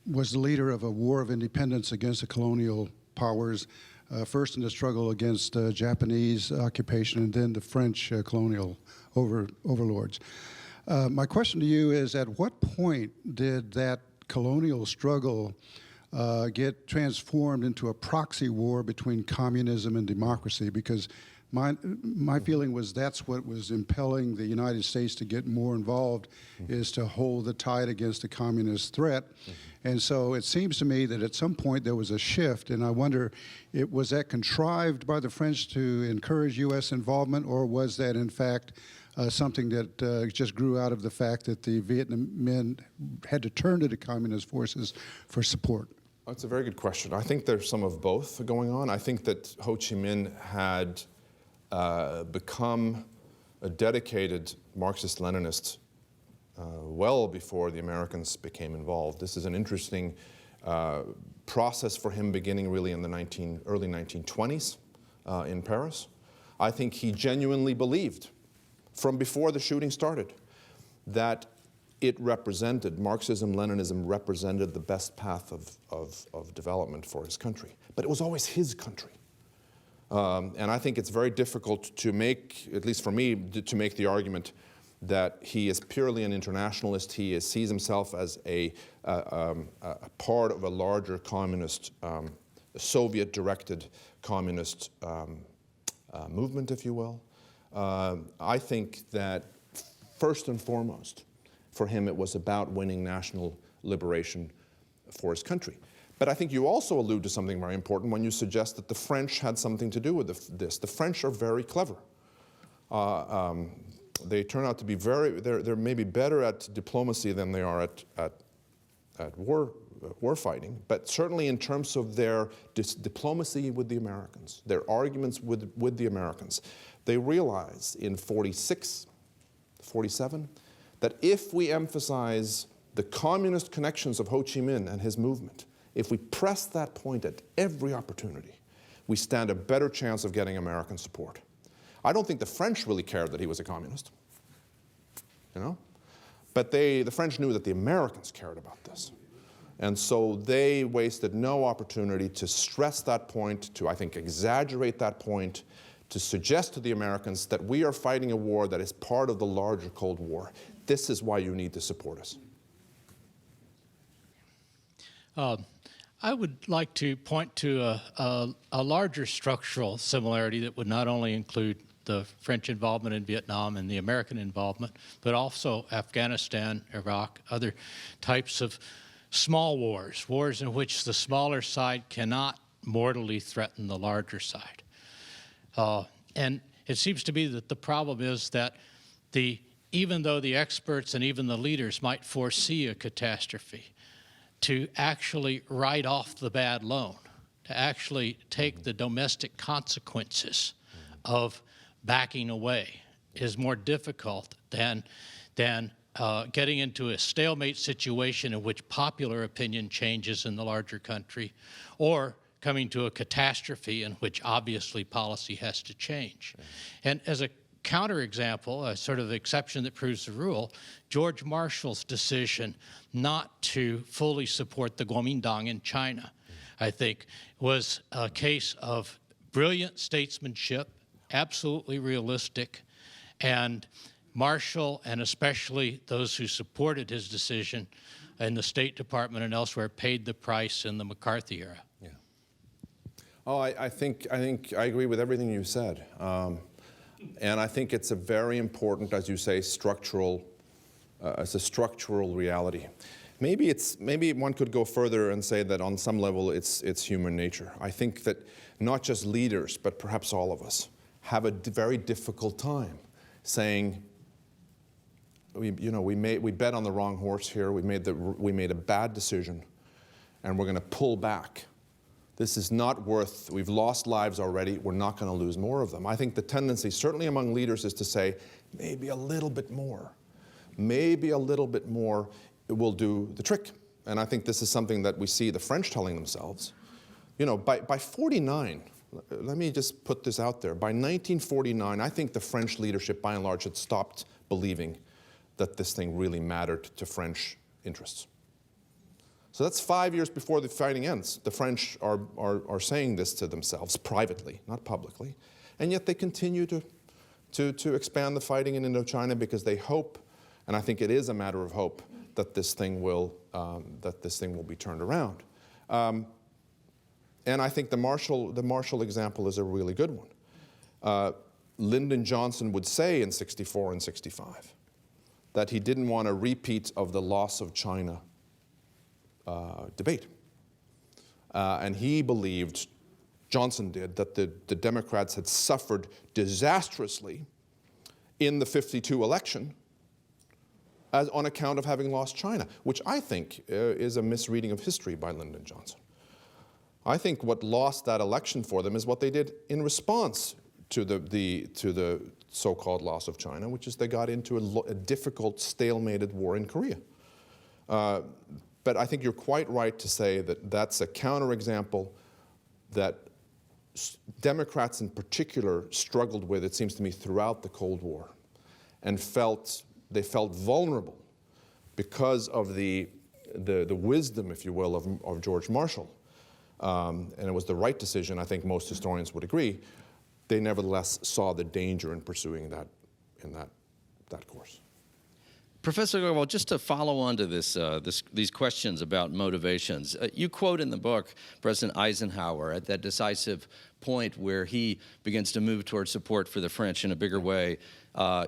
[SPEAKER 3] was the leader of a war of independence against the colonial powers, first in the struggle against Japanese occupation and then the French colonial overlords. My question to you is, at what point did that colonial struggle get transformed into a proxy war between communism and democracy? Because my feeling was that's what was impelling the United States to get more involved, is to hold the tide against the communist threat. And so it seems to me that at some point there was a shift, and I wonder, was that contrived by the French to encourage U.S. involvement, or was that in fact something that just grew out of the fact that the Vietnam men had to turn to the communist forces for support?
[SPEAKER 1] That's a very good question. I think there's some of both going on. I think that Ho Chi Minh had become a dedicated Marxist-Leninist well before the Americans became involved. This is an interesting process for him, beginning really in the early 1920s in Paris. I think he genuinely believed, from before the shooting started, that it represented, Marxism-Leninism represented the best path of development for his country. But it was always his country. And I think it's very difficult to make, at least for me, to make the argument that he is purely an internationalist. He sees himself as a part of a larger communist, Soviet-directed communist movement, if you will. I think that first and foremost, for him, it was about winning national liberation for his country. But I think you also allude to something very important when you suggest that the French had something to do with this. The French are very clever. They turn out to be they're maybe better at diplomacy than they are at war fighting, but certainly in terms of their diplomacy with the Americans, their arguments with the Americans, they realized in 46, 47, that if we emphasize the communist connections of Ho Chi Minh and his movement, if we press that point at every opportunity, we stand a better chance of getting American support. I don't think the French really cared that he was a communist, you know? But the French knew that the Americans cared about this. And so they wasted no opportunity to stress that point, to, I think, exaggerate that point, to suggest to the Americans that we are fighting a war that is part of the larger Cold War. This is why you need to support us.
[SPEAKER 4] I would like to point to a larger structural similarity that would not only include the French involvement in Vietnam and the American involvement, but also Afghanistan, Iraq, other types of small wars, wars in which the smaller side cannot mortally threaten the larger side. And it seems to me that the problem is that even though the experts and even the leaders might foresee a catastrophe, to actually write off the bad loan, to actually take the domestic consequences of backing away is more difficult than getting into a stalemate situation in which popular opinion changes in the larger country, or coming to a catastrophe in which obviously policy has to change. And as a counterexample, a sort of exception that proves the rule, George Marshall's decision not to fully support the Kuomintang in China, I think, was a case of brilliant statesmanship, absolutely realistic, and Marshall, and especially those who supported his decision in the State Department and elsewhere, paid the price in the McCarthy era.
[SPEAKER 1] Yeah. Oh, I think I agree with everything you said. And I think it's a very important, as you say, structural, it's a structural reality. Maybe one could go further and say that on some level it's human nature. I think that not just leaders, but perhaps all of us, have a very difficult time saying, we bet on the wrong horse here. We made a bad decision, and we're going to pull back. This is not worth. We've lost lives already. We're not going to lose more of them. I think the tendency, certainly among leaders, is to say maybe a little bit more. Maybe a little bit more will do the trick. And I think this is something that we see the French telling themselves. You know, by 49. Let me just put this out there. By 1949, I think the French leadership, by and large, had stopped believing that this thing really mattered to French interests. So that's 5 years before the fighting ends. The French are saying this to themselves privately, not publicly, and yet they continue to expand the fighting in Indochina because they hope, and I think it is a matter of hope, that this thing will be turned around. And I think the Marshall example is a really good one. Lyndon Johnson would say in '64 and '65 that he didn't want a repeat of the loss of China debate. And he believed, Johnson did, that the Democrats had suffered disastrously in the '52 election on account of having lost China, which I think is a misreading of history by Lyndon Johnson. I think what lost that election for them is what they did in response to the so-called loss of China, which is they got into a difficult, stalemated war in Korea. But I think you're quite right to say that that's a counterexample that Democrats in particular struggled with, it seems to me, throughout the Cold War, and they felt vulnerable because of the wisdom, if you will, of George Marshall. And it was the right decision, I think most historians would agree. They nevertheless saw the danger in pursuing that course.
[SPEAKER 2] Professor Logevall, just to follow on to these questions about motivations, you quote in the book President Eisenhower at that decisive point where he begins to move towards support for the French in a bigger way.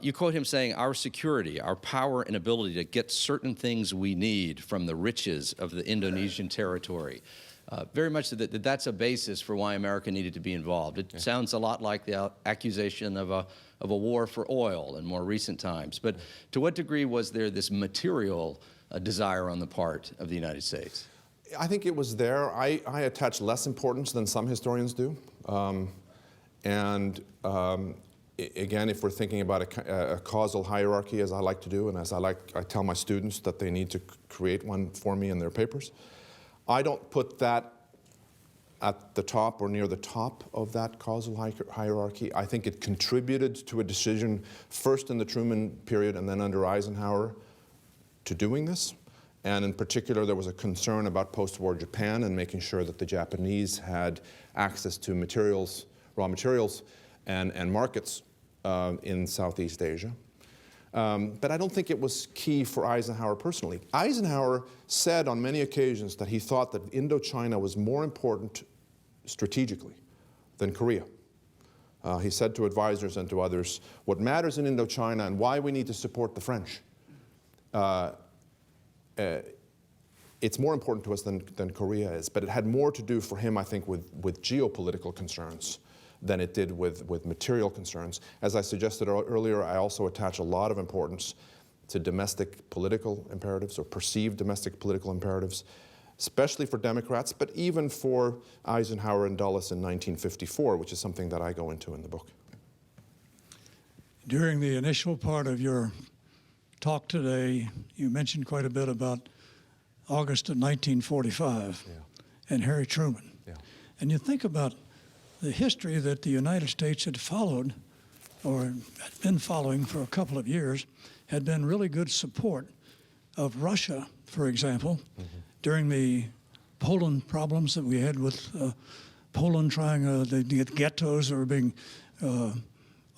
[SPEAKER 2] You quote him saying, "Our security, our power and ability to get certain things we need from the riches of the Indonesian territory." Very much that's a basis for why America needed to be involved. It sounds a lot like the accusation of a war for oil in more recent times. But to what degree was there this material desire on the part of the United States?
[SPEAKER 1] I think it was there. I attach less importance than some historians do. Again, if we're thinking about a causal hierarchy, as I like to do, and as I tell my students that they need to create one for me in their papers, I don't put that at the top or near the top of that causal hierarchy. I think it contributed to a decision first in the Truman period and then under Eisenhower to doing this. And in particular, there was a concern about post-war Japan and making sure that the Japanese had access to materials, raw materials, and markets in Southeast Asia. But I don't think it was key for Eisenhower personally. Eisenhower said on many occasions that he thought that Indochina was more important strategically than Korea. He said to advisors and to others, what matters in Indochina and why we need to support the French, it's more important to us than Korea is. But it had more to do for him, I think, with geopolitical concerns than it did with material concerns. As I suggested earlier, I also attach a lot of importance to domestic political imperatives or perceived domestic political imperatives, especially for Democrats, but even for Eisenhower and Dulles in 1954, which is something that I go into in the book.
[SPEAKER 5] During the initial part of your talk today, you mentioned quite a bit about August of 1945 and Harry Truman.
[SPEAKER 1] Yeah.
[SPEAKER 5] And you think about the history that the United States had followed or had been following for a couple of years, had been really good support of Russia, for example, during the Poland problems that we had with Poland trying to get ghettos that were being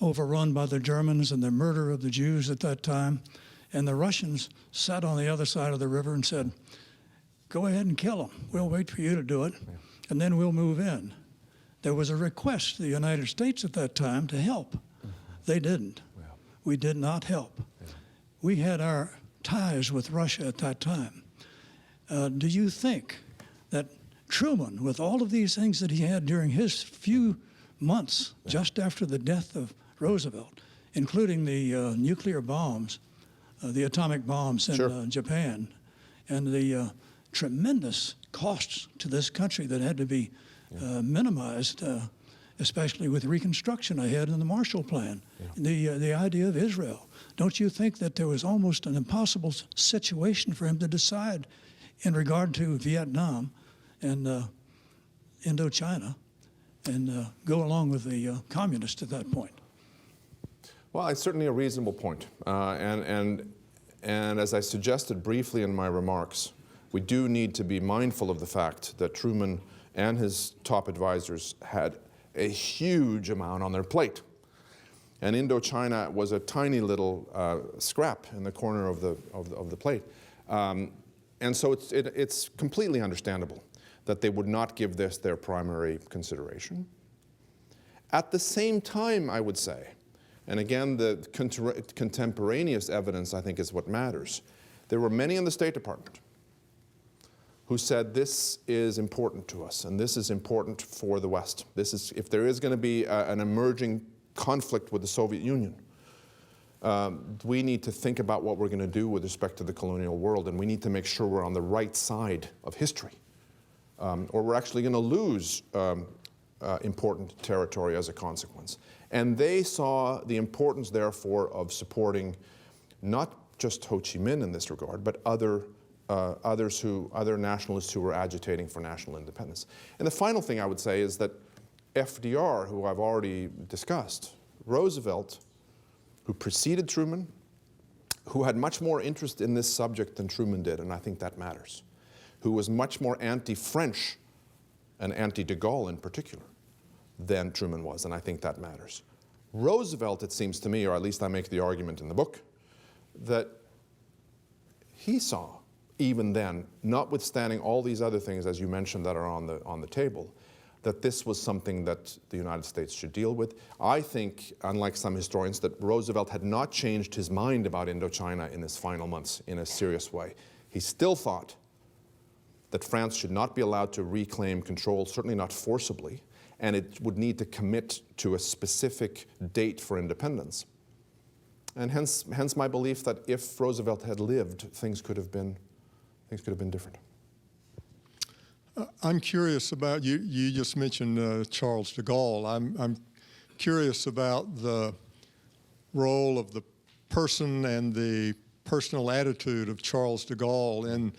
[SPEAKER 5] overrun by the Germans and the murder of the Jews at that time. And the Russians sat on the other side of the river and said, go ahead and kill them. We'll wait for you to do it, and then we'll move in. There was a request to the United States at that time to help. They didn't. We did not help. We had our ties with Russia at that time. Do you think that Truman, with all of these things that he had during his few months just after the death of Roosevelt, including the nuclear bombs, the atomic bombs in Japan, and the tremendous costs to this country that had to be minimized, especially with Reconstruction ahead in the Marshall Plan, the idea of Israel. Don't you think that there was almost an impossible situation for him to decide in regard to Vietnam and Indochina and go along with the communists at that point?
[SPEAKER 1] Well, it's certainly a reasonable point. And as I suggested briefly in my remarks, we do need to be mindful of the fact that Truman and his top advisors had a huge amount on their plate. And Indochina was a tiny little scrap in the corner of the plate. And so it's completely understandable that they would not give this their primary consideration. At the same time, I would say, and again, the contemporaneous evidence, I think, is what matters. There were many in the State Department who said this is important to us, and this is important for the West. This is, if there is going to be an emerging conflict with the Soviet Union, we need to think about what we're going to do with respect to the colonial world, and we need to make sure we're on the right side of history, or we're actually going to lose important territory as a consequence. And they saw the importance, therefore, of supporting not just Ho Chi Minh in this regard, but other nationalists who were agitating for national independence. And the final thing I would say is that FDR, who I've already discussed, Roosevelt, who preceded Truman, who had much more interest in this subject than Truman did, and I think that matters, who was much more anti-French and anti-de Gaulle in particular than Truman was, and I think that matters. Roosevelt, it seems to me, or at least I make the argument in the book, that he saw, even then, notwithstanding all these other things, as you mentioned, that are on the table, that this was something that the United States should deal with. I think, unlike some historians, that Roosevelt had not changed his mind about Indochina in his final months in a serious way. He still thought that France should not be allowed to reclaim control, certainly not forcibly, and it would need to commit to a specific date for independence. And hence my belief that if Roosevelt had lived, things could have been different.
[SPEAKER 6] I'm curious about, you just mentioned Charles de Gaulle. I'm curious about the role of the person and the personal attitude of Charles de Gaulle in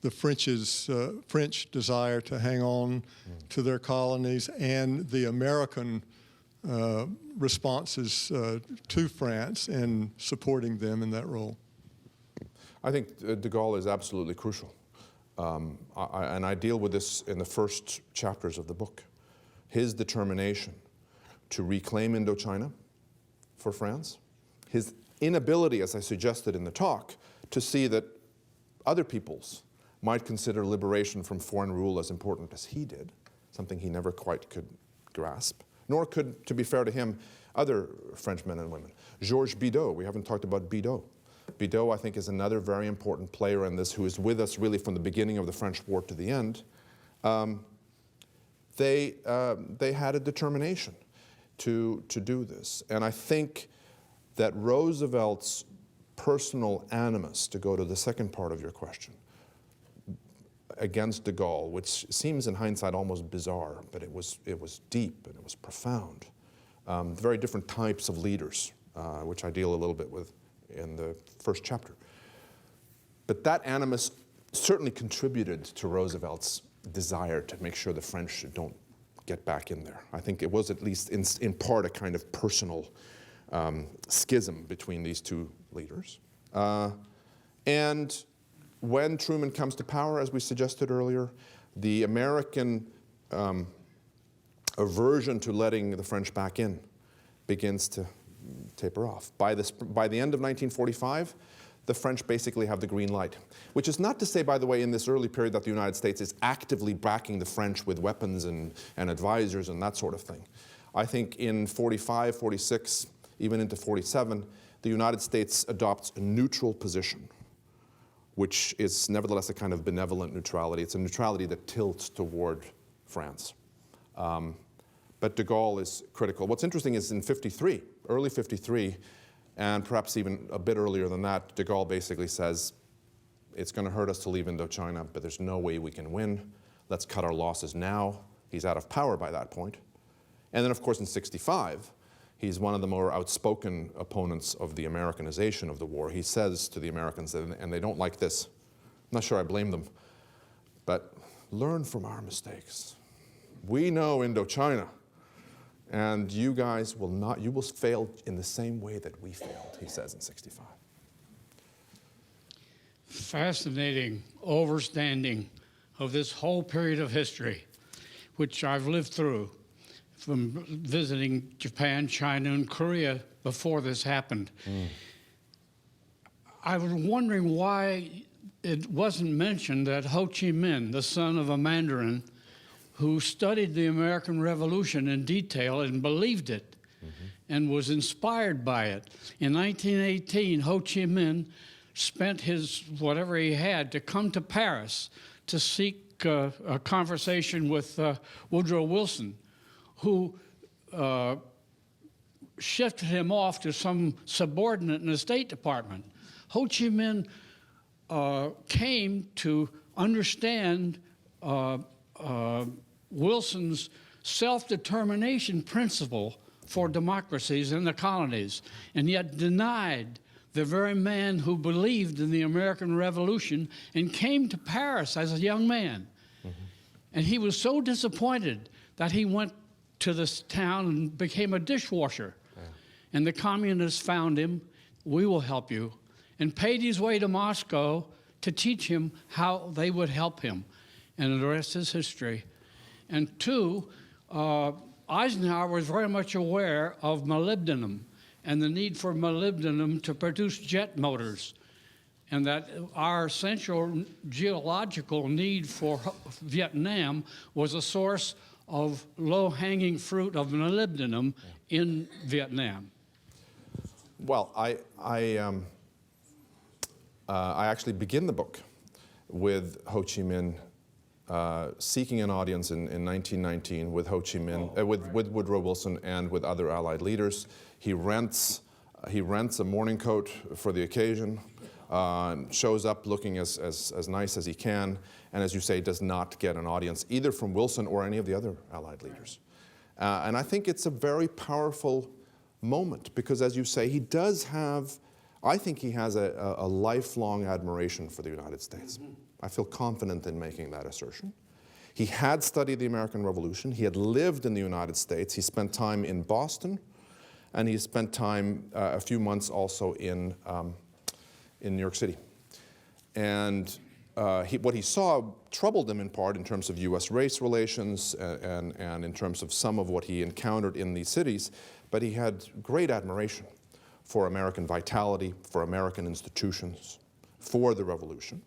[SPEAKER 6] the French desire to hang on to their colonies and the American responses to France and supporting them in that role.
[SPEAKER 1] I think de Gaulle is absolutely crucial. And I deal with this in the first chapters of the book. His determination to reclaim Indochina for France, his inability, as I suggested in the talk, to see that other peoples might consider liberation from foreign rule as important as he did, something he never quite could grasp, nor could, to be fair to him, other French men and women. Georges Bidault, we haven't talked about Bidault. Bidault, I think, is another very important player in this, who is with us really from the beginning of the French war to the end. They had a determination to do this. And I think that Roosevelt's personal animus, to go to the second part of your question, against de Gaulle, which seems in hindsight almost bizarre, but it was deep and it was profound. Very different types of leaders, which I deal a little bit with in the first chapter. But that animus certainly contributed to Roosevelt's desire to make sure the French don't get back in there. I think it was at least in part a kind of personal schism between these two leaders. And when Truman comes to power, as we suggested earlier, the American aversion to letting the French back in begins to taper off. By the end of 1945, the French basically have the green light, which is not to say, by the way, in this early period that the United States is actively backing the French with weapons and advisors and that sort of thing. I think in 45, 46, even into 47, the United States adopts a neutral position, which is nevertheless a kind of benevolent neutrality. It's a neutrality that tilts toward France. But de Gaulle is critical. What's interesting is in 53, early 53, and perhaps even a bit earlier than that, de Gaulle basically says, it's going to hurt us to leave Indochina, but there's no way we can win. Let's cut our losses now. He's out of power by that point. And then, of course, in 65, he's one of the more outspoken opponents of the Americanization of the war. He says to the Americans, and they don't like this, I'm not sure I blame them, but learn from our mistakes. We know Indochina, and you guys will not, you will fail in the same way that we failed, he says in 65.
[SPEAKER 7] Fascinating overstanding of this whole period of history, which I've lived through from visiting Japan, China, and Korea before this happened. I was wondering why it wasn't mentioned that Ho Chi Minh, the son of a Mandarin, who studied the American Revolution in detail and believed it and was inspired by it. In 1918, Ho Chi Minh spent his whatever he had to come to Paris to seek a conversation with Woodrow Wilson, who shifted him off to some subordinate in the State Department. Ho Chi Minh came to understand Wilson's self-determination principle for democracies in the colonies, and yet denied the very man who believed in the American Revolution and came to Paris as a young man. And he was so disappointed that he went to this town and became a dishwasher. And the communists found him, we will help you, and paid his way to Moscow to teach him how they would help him. And the rest is history. And two, Eisenhower was very much aware of molybdenum and the need for molybdenum to produce jet motors, and that our central geological need for Vietnam was a source of low-hanging fruit of molybdenum in Vietnam.
[SPEAKER 1] Well, I actually begin the book with Ho Chi Minh seeking an audience in 1919 with Ho Chi Minh, with Woodrow Wilson and with other Allied leaders. He rents a morning coat for the occasion, shows up looking as nice as he can, and as you say, does not get an audience either from Wilson or any of the other Allied leaders. And I think it's a very powerful moment because, as you say, he does have, I think he has a lifelong admiration for the United States. I feel confident in making that assertion. He had studied the American Revolution. He had lived in the United States. He spent time in Boston, and he spent time, a few months also in New York City. And what he saw troubled him in part in terms of US race relations and in terms of some of what he encountered in these cities, but he had great admiration for American vitality, for American institutions, for the revolution.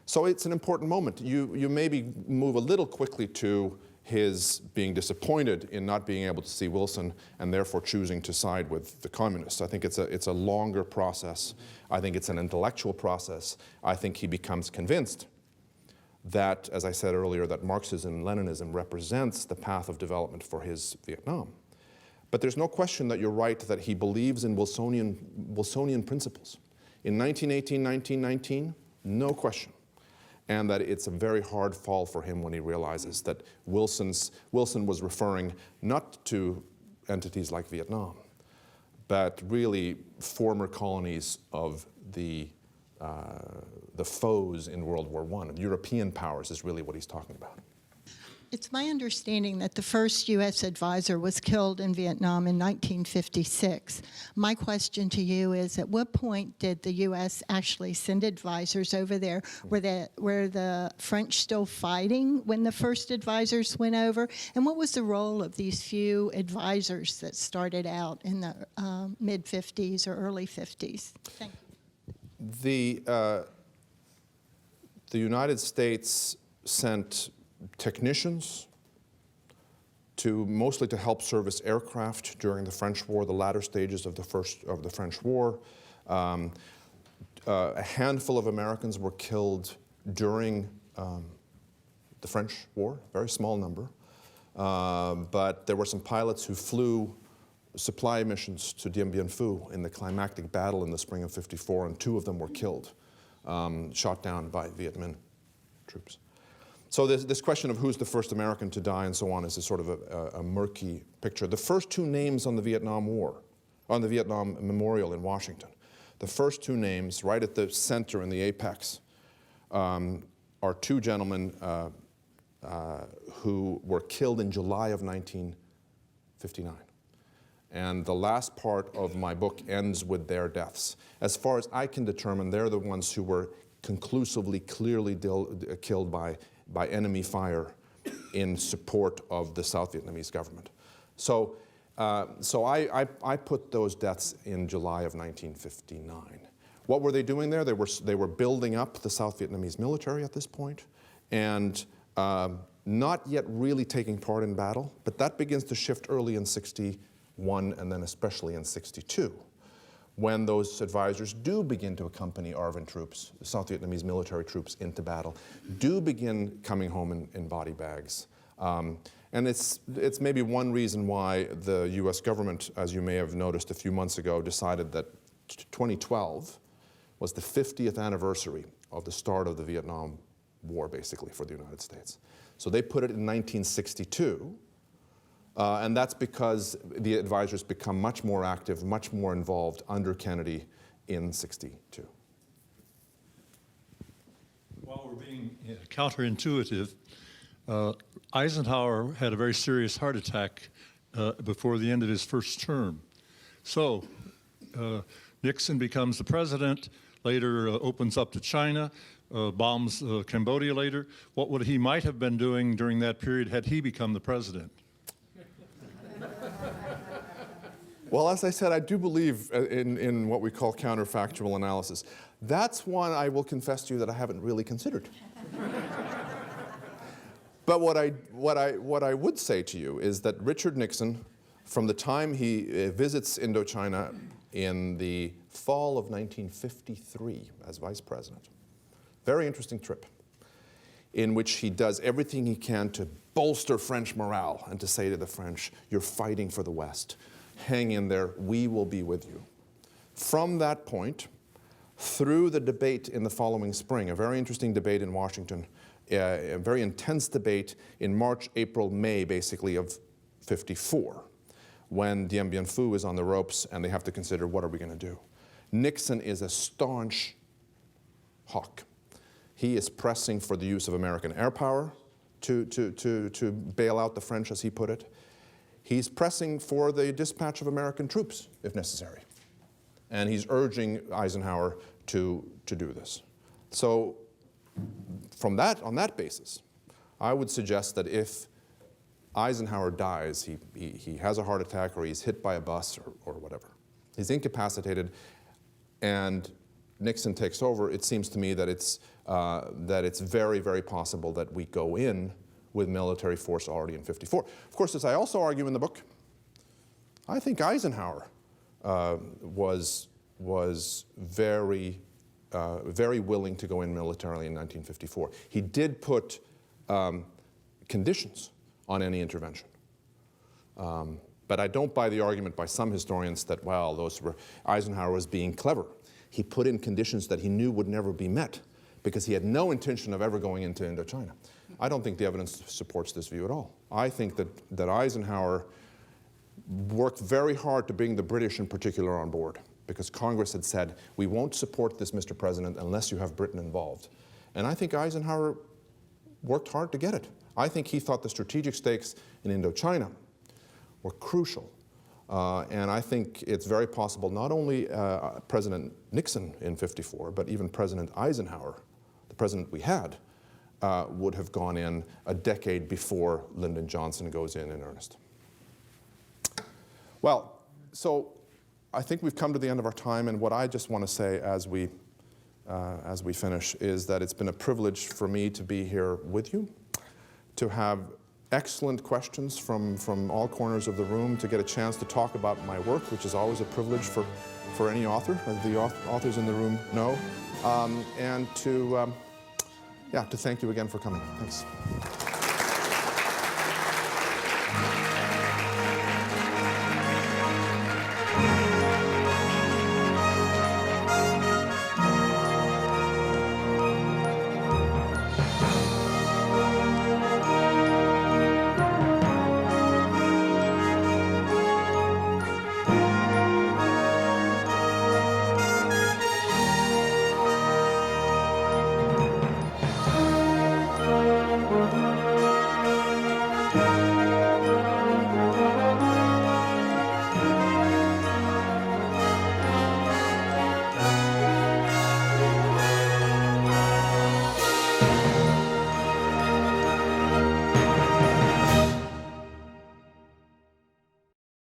[SPEAKER 1] So it's an important moment. You maybe move a little quickly to his being disappointed in not being able to see Wilson and therefore choosing to side with the communists. I think it's a longer process. I think it's an intellectual process. I think he becomes convinced that, as I said earlier, that Marxism and Leninism represents the path of development for his Vietnam. But there's no question that you're right that he believes in Wilsonian principles. In 1918, 1919, no question. And that it's a very hard fall for him when he realizes that Wilson was referring not to entities like Vietnam, but really former colonies of the foes in World War I. European powers is really what he's talking about.
[SPEAKER 8] It's my understanding that the first U.S. advisor was killed in Vietnam in 1956. My question to you is, at what point did the U.S. actually send advisors over there? Were the French still fighting when the first advisors went over? And what was the role of these few advisors that started out in the mid-50s or early 50s? Thank you.
[SPEAKER 1] The United States sent technicians mostly to help service aircraft during the French War, the latter stages of the French War. A handful of Americans were killed during the French War, a very small number. But there were some pilots who flew supply missions to Dien Bien Phu in the climactic battle in the spring of '54, and 2 of them were killed, shot down by Viet Minh troops. So this question of who's the first American to die and so on is a sort of a murky picture. The first 2 names on the Vietnam War, on the Vietnam Memorial in Washington, the first 2 names right at the center in the apex are 2 gentlemen who were killed in July of 1959. And the last part of my book ends with their deaths. As far as I can determine, they're the ones who were conclusively, clearly killed by enemy fire in support of the South Vietnamese government. So I put those deaths in July of 1959. What were they doing there? They were building up the South Vietnamese military at this point, and not yet really taking part in battle, but that begins to shift early in '61 and then especially in '62. When those advisors do begin to accompany ARVN troops, the South Vietnamese military troops, into battle, do begin coming home in body bags. And it's maybe one reason why the US government, as you may have noticed a few months ago, decided that 2012 was the 50th anniversary of the start of the Vietnam War, basically, for the United States. So they put it in 1962. And that's because the advisors become much more active, much more involved under Kennedy in '62.
[SPEAKER 6] While we're being counterintuitive, Eisenhower had a very serious heart attack before the end of his first term. So Nixon becomes the president, later opens up to China, bombs Cambodia later. What would he might have been doing during that period had he become the president?
[SPEAKER 1] Well, as I said, I do believe in what we call counterfactual analysis. That's one I will confess to you that I haven't really considered. But what I would say to you is that Richard Nixon, from the time he visits Indochina in the fall of 1953 as vice president, very interesting trip, in which he does everything he can to bolster French morale and to say to the French, you're fighting for the West. Hang in there, we will be with you. From that point, through the debate in the following spring, a very interesting debate in Washington, a very intense debate in March, April, May, basically, of '54, when Dien Bien Phu is on the ropes and they have to consider, what are we going to do? Nixon is a staunch hawk. He is pressing for the use of American air power to bail out the French, as he put it. He's pressing for the dispatch of American troops, if necessary. And he's urging Eisenhower to do this. So on that basis, I would suggest that if Eisenhower dies, he has a heart attack or he's hit by a bus or whatever, he's incapacitated, and Nixon takes over, it seems to me that it's very, very possible that we go in with military force already in '54. Of course, as I also argue in the book, I think Eisenhower was very willing to go in militarily in 1954. He did put conditions on any intervention. But I don't buy the argument by some historians that, well, Eisenhower was being clever. He put in conditions that he knew would never be met because he had no intention of ever going into Indochina. I don't think the evidence supports this view at all. I think that Eisenhower worked very hard to bring the British in particular on board because Congress had said, we won't support this, Mr. President, unless you have Britain involved. And I think Eisenhower worked hard to get it. I think he thought the strategic stakes in Indochina were crucial. And I think it's very possible not only President Nixon in '54, but even President Eisenhower, the president we had, would have gone in a decade before Lyndon Johnson goes in earnest. Well, so I think we've come to the end of our time, and what I just want to say as we finish is that it's been a privilege for me to be here with you, to have excellent questions from all corners of the room, to get a chance to talk about my work, which is always a privilege for any author, as the authors in the room know, and to thank you again for coming. Thanks.